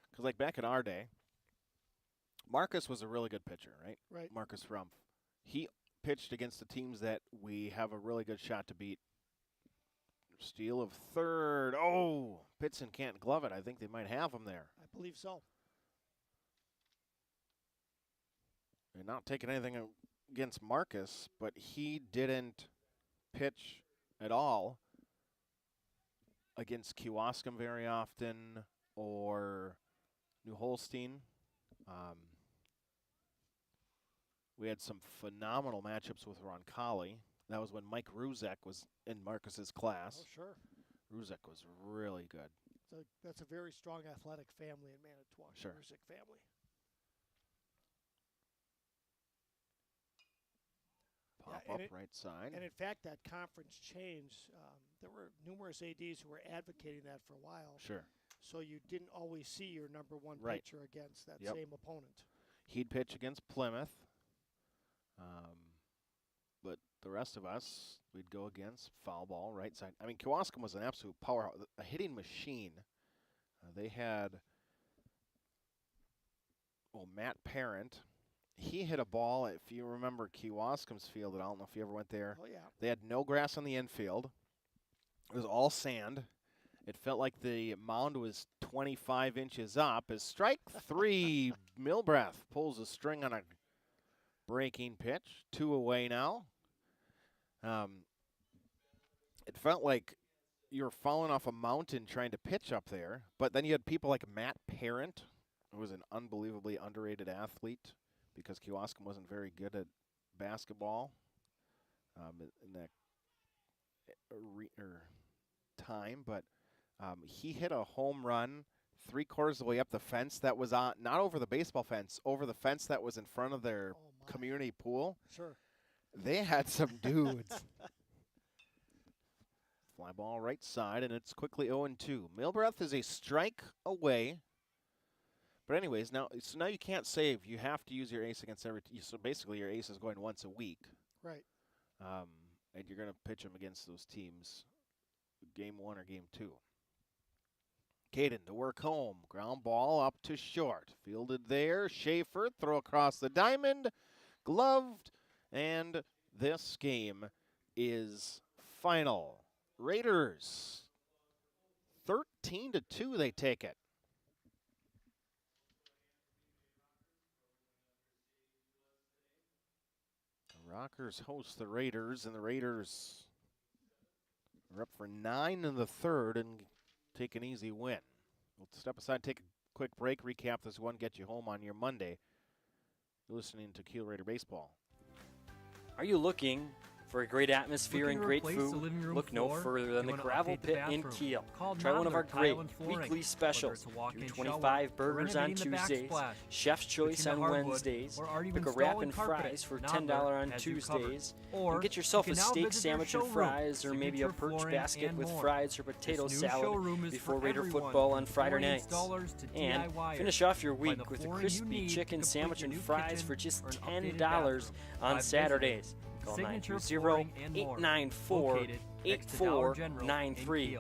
because like back in our day, Marcus was a really good pitcher, right? Right. Marcus Rumpf. He pitched against the teams that we have a really good shot to beat. Steal of 3rd. Oh, Pitson can't glove it. I think they might have him there. I believe so. And not taking anything against Marcus, but he didn't pitch at all against Kewaskum very often or New Holstein. We had some phenomenal matchups with Roncalli. That was when Mike Ruzek was in Marcus's class. Oh, sure. Ruzek was really good. So that's a very strong athletic family in Manitowoc. Sure. Ruzek family. Pop Yeah, up right side. And in fact, that conference change, there were numerous ADs who were advocating that for a while. Sure. So you didn't always see your number one Right. pitcher against that same opponent. He'd pitch against Plymouth. But the rest of us, we'd go against foul ball, right side. I mean, Kewaskum was an absolute powerhouse, a hitting machine. They had, Matt Parent. He hit a ball, if you remember Kewaskum's field, I don't know if you ever went there. Oh, yeah. They had no grass on the infield. It was all sand. It felt like the mound was 25 inches up. As strike 3, Milbrath pulls a string on a breaking pitch. 2 away now. It felt like you were falling off a mountain trying to pitch up there. But then you had people like Matt Parent, who was an unbelievably underrated athlete because Kewaskum wasn't very good at basketball in that time. But he hit a home run 3/4 of the way up the fence that was on, not over the baseball fence, over the fence that was in front of their community pool. Sure. They had some dudes. Fly ball right side, and it's quickly 0-2. Milbrath is a strike away. But anyways, now you can't save. You have to use your ace against every. So basically, your ace is going once a week. Right. And you're going to pitch them against those teams, game 1 or game 2. Caden to work home. Ground ball up to short. Fielded there. Schaefer, throw across the diamond. Gloved. And this game is final. Raiders, 13-2, they take it. The Rockers host the Raiders, and the Raiders are up for 9 in the third and take an easy win. We'll step aside, take a quick break, recap this one, get you home on your Monday. You're listening to Kiel Raider Baseball. Are you looking for a great atmosphere and great food? Look no further than the Gravel Pit in Kiel. Try one of our great weekly specials. Do 25 burgers on Tuesdays, Chef's Choice on Wednesdays, pick a wrap and fries for $10 on Tuesdays, and get yourself a steak sandwich and fries, or maybe a perch basket with fries or potato salad before Raider football on Friday nights. And finish off your week with a crispy chicken sandwich and fries for just $10 on Saturdays. Call 920-894-8493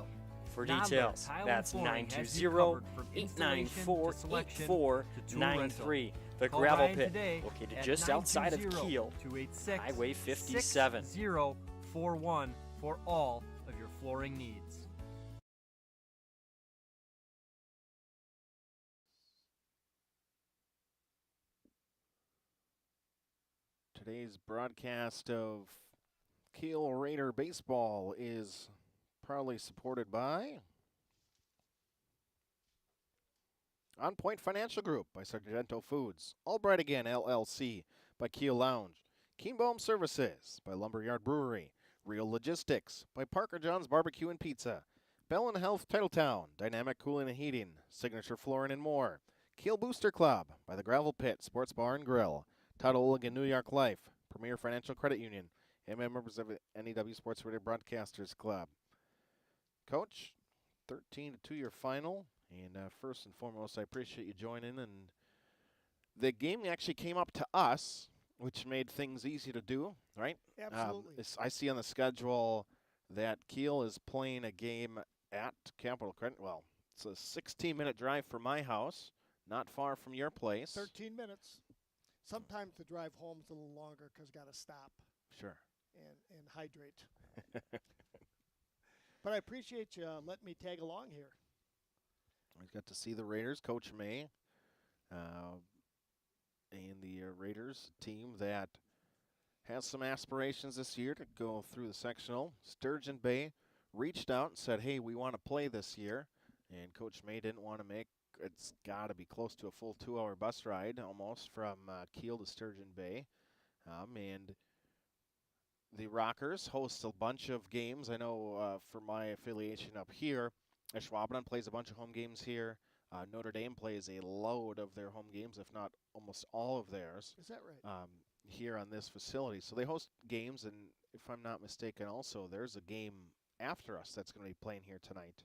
for details. That's 920-894-8493. The Gravel Pit, located just outside of Kiel, Highway 57. 041 for all of your flooring needs. Today's broadcast of Kiel Raider Baseball is proudly supported by On Point Financial Group by Sargento Foods, Albright Again LLC by Kiel Lounge, Keenbaum Services by Lumberyard Brewery, Real Logistics by Parker John's Barbecue and Pizza, Bell and Health Titletown, Dynamic Cooling and Heating, Signature Flooring and more, Kiel Booster Club by the Gravel Pit Sports Bar and Grill, Todd Oleg New York Life, Premier Financial Credit Union, and members of NEW Sports Radio Broadcasters Club. Coach, 13-2 your final, and first and foremost, I appreciate you joining. And the game actually came up to us, which made things easy to do, right? Absolutely. I see on the schedule that Kiel is playing a game at Capital Credit. Well, it's a 16-minute drive from my house, not far from your place. 13 minutes. Sometimes the drive home is a little longer because got to stop. Sure. And hydrate. But I appreciate you letting me tag along here. We've got to see the Raiders, Coach May, and the Raiders team that has some aspirations this year to go through the sectional. Sturgeon Bay reached out and said, hey, we want to play this year. And Coach May didn't want to make it's got to be close to a full 2-hour bus ride almost from Kiel to Sturgeon Bay. And the Rockers host a bunch of games. I know for my affiliation up here, Schwaben plays a bunch of home games here. Notre Dame plays a load of their home games, if not almost all of theirs. Is that right? here on this facility. So they host games, and if I'm not mistaken, also there's a game after us that's going to be playing here tonight.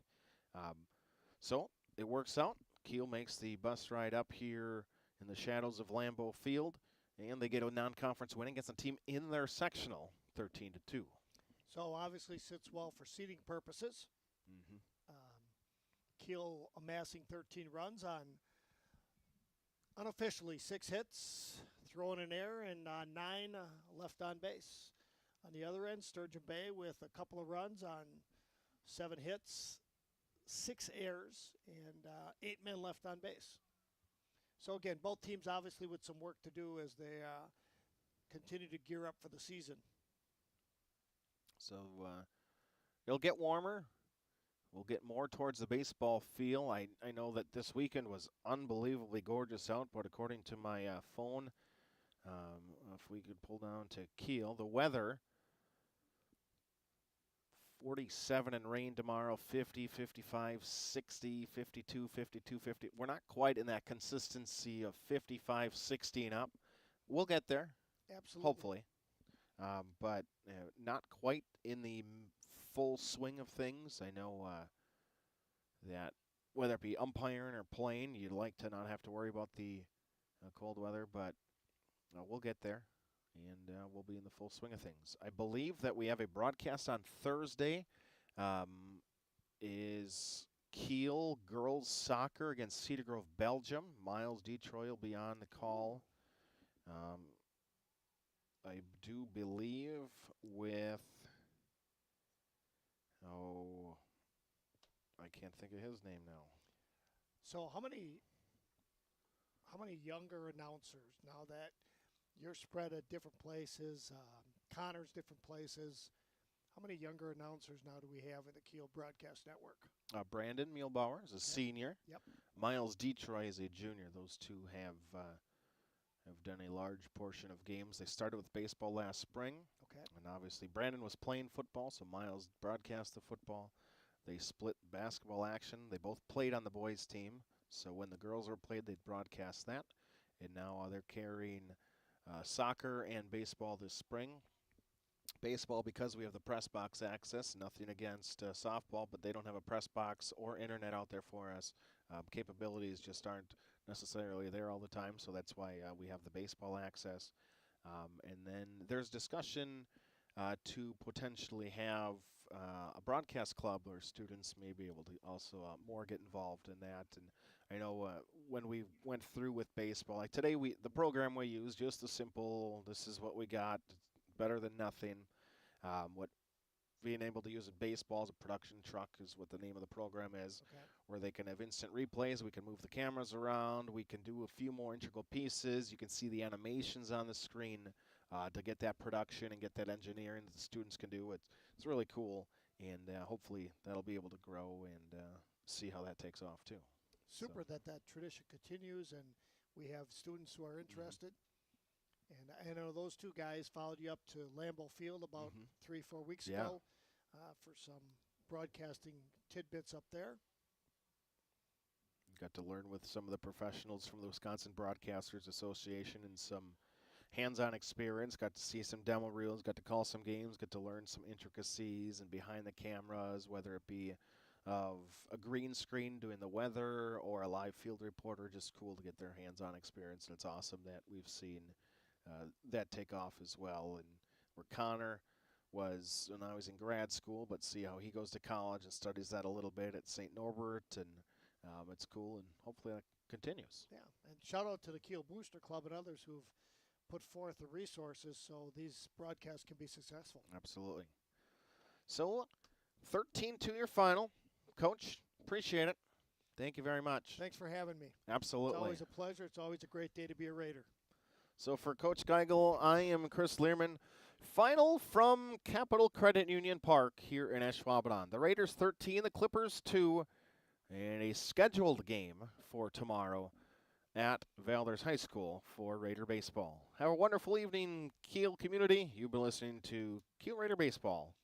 So it works out. Kiel makes the bus ride up here in the shadows of Lambeau Field, and they get a non-conference win against a team in their sectional, 13-2. So obviously sits well for seeding purposes. Kiel amassing 13 runs on unofficially 6 hits, thrown in air, and 9 left on base. On the other end, Sturgeon Bay with a couple of runs on 7 hits, 6 errors, and 8 men left on base. So again, both teams obviously with some work to do as they continue to gear up for the season. So it'll get warmer. We'll get more towards the baseball feel. I know that this weekend was unbelievably gorgeous out, but according to my phone, if we could pull down to Kiel, the weather, 47 and rain tomorrow, 50, 55, 60, 52, 52, 50. We're not quite in that consistency of 55, 60 and up. We'll get there. Absolutely. Hopefully. But not quite in the full swing of things. I know that whether it be umpiring or playing, you'd like to not have to worry about the cold weather, but we'll get there, and we'll be in the full swing of things. I believe that we have a broadcast on Thursday. Is Kiel girls soccer against Cedar Grove, Belgium. Miles Detroit will be on the call. I do believe with, I can't think of his name now. So how many younger announcers, now that you're spread at different places, Connor's different places, how many younger announcers now do we have in the Kiel Broadcast Network? Brandon Mielbauer is a senior. Yep. Miles Detroit is a junior. Those two have done a large portion of games. They started with baseball last spring. Okay. And obviously Brandon was playing football, so Miles broadcast the football. They split basketball action. They both played on the boys' team, so when the girls were played, they'd broadcast that. And now they're carrying soccer and baseball this spring. Baseball, because we have the press box access, nothing against softball, but they don't have a press box or internet out there for us. Capabilities just aren't necessarily there all the time, so that's why we have the baseball access. And then there's discussion to potentially have a broadcast club where students may be able to also more get involved in that. And I know when we went through with baseball, like today, the program we used, just a simple, this is what we got, better than nothing. What being able to use a baseball as a production truck is what the name of the program is, Okay. where they can have instant replays. We can move the cameras around. We can do a few more integral pieces. You can see the animations on the screen to get that production and get that engineering that the students can do. It's really cool, and hopefully that'll be able to grow and see how that takes off too. Super that tradition continues, and we have students who are interested. And I know those two guys followed you up to Lambeau Field about 3-4 weeks ago for some broadcasting tidbits up there. Got to learn with some of the professionals from the Wisconsin Broadcasters Association and some hands-on experience. Got to see some demo reels, got to call some games, got to learn some intricacies and behind the cameras, whether it be of a green screen doing the weather or a live field reporter. Just cool to get their hands-on experience, and it's awesome that we've seen that take off as well. And where Connor was when I was in grad school, but see how he goes to college and studies that a little bit at St. Norbert, and it's cool, and hopefully that continues. Yeah, and shout out to the Kiel Booster Club and others who've put forth the resources so these broadcasts can be successful. Absolutely. So, 13-2 your final. Coach, appreciate it. Thank you very much. Thanks for having me. Absolutely. It's always a pleasure. It's always a great day to be a Raider. So for Coach Geigel, I am Chris Learman. Final from Capital Credit Union Park here in Ashwaubenon. The Raiders 13, the Clippers 2, and a scheduled game for tomorrow at Valders High School for Raider Baseball. Have a wonderful evening, Kiel community. You've been listening to Kiel Raider Baseball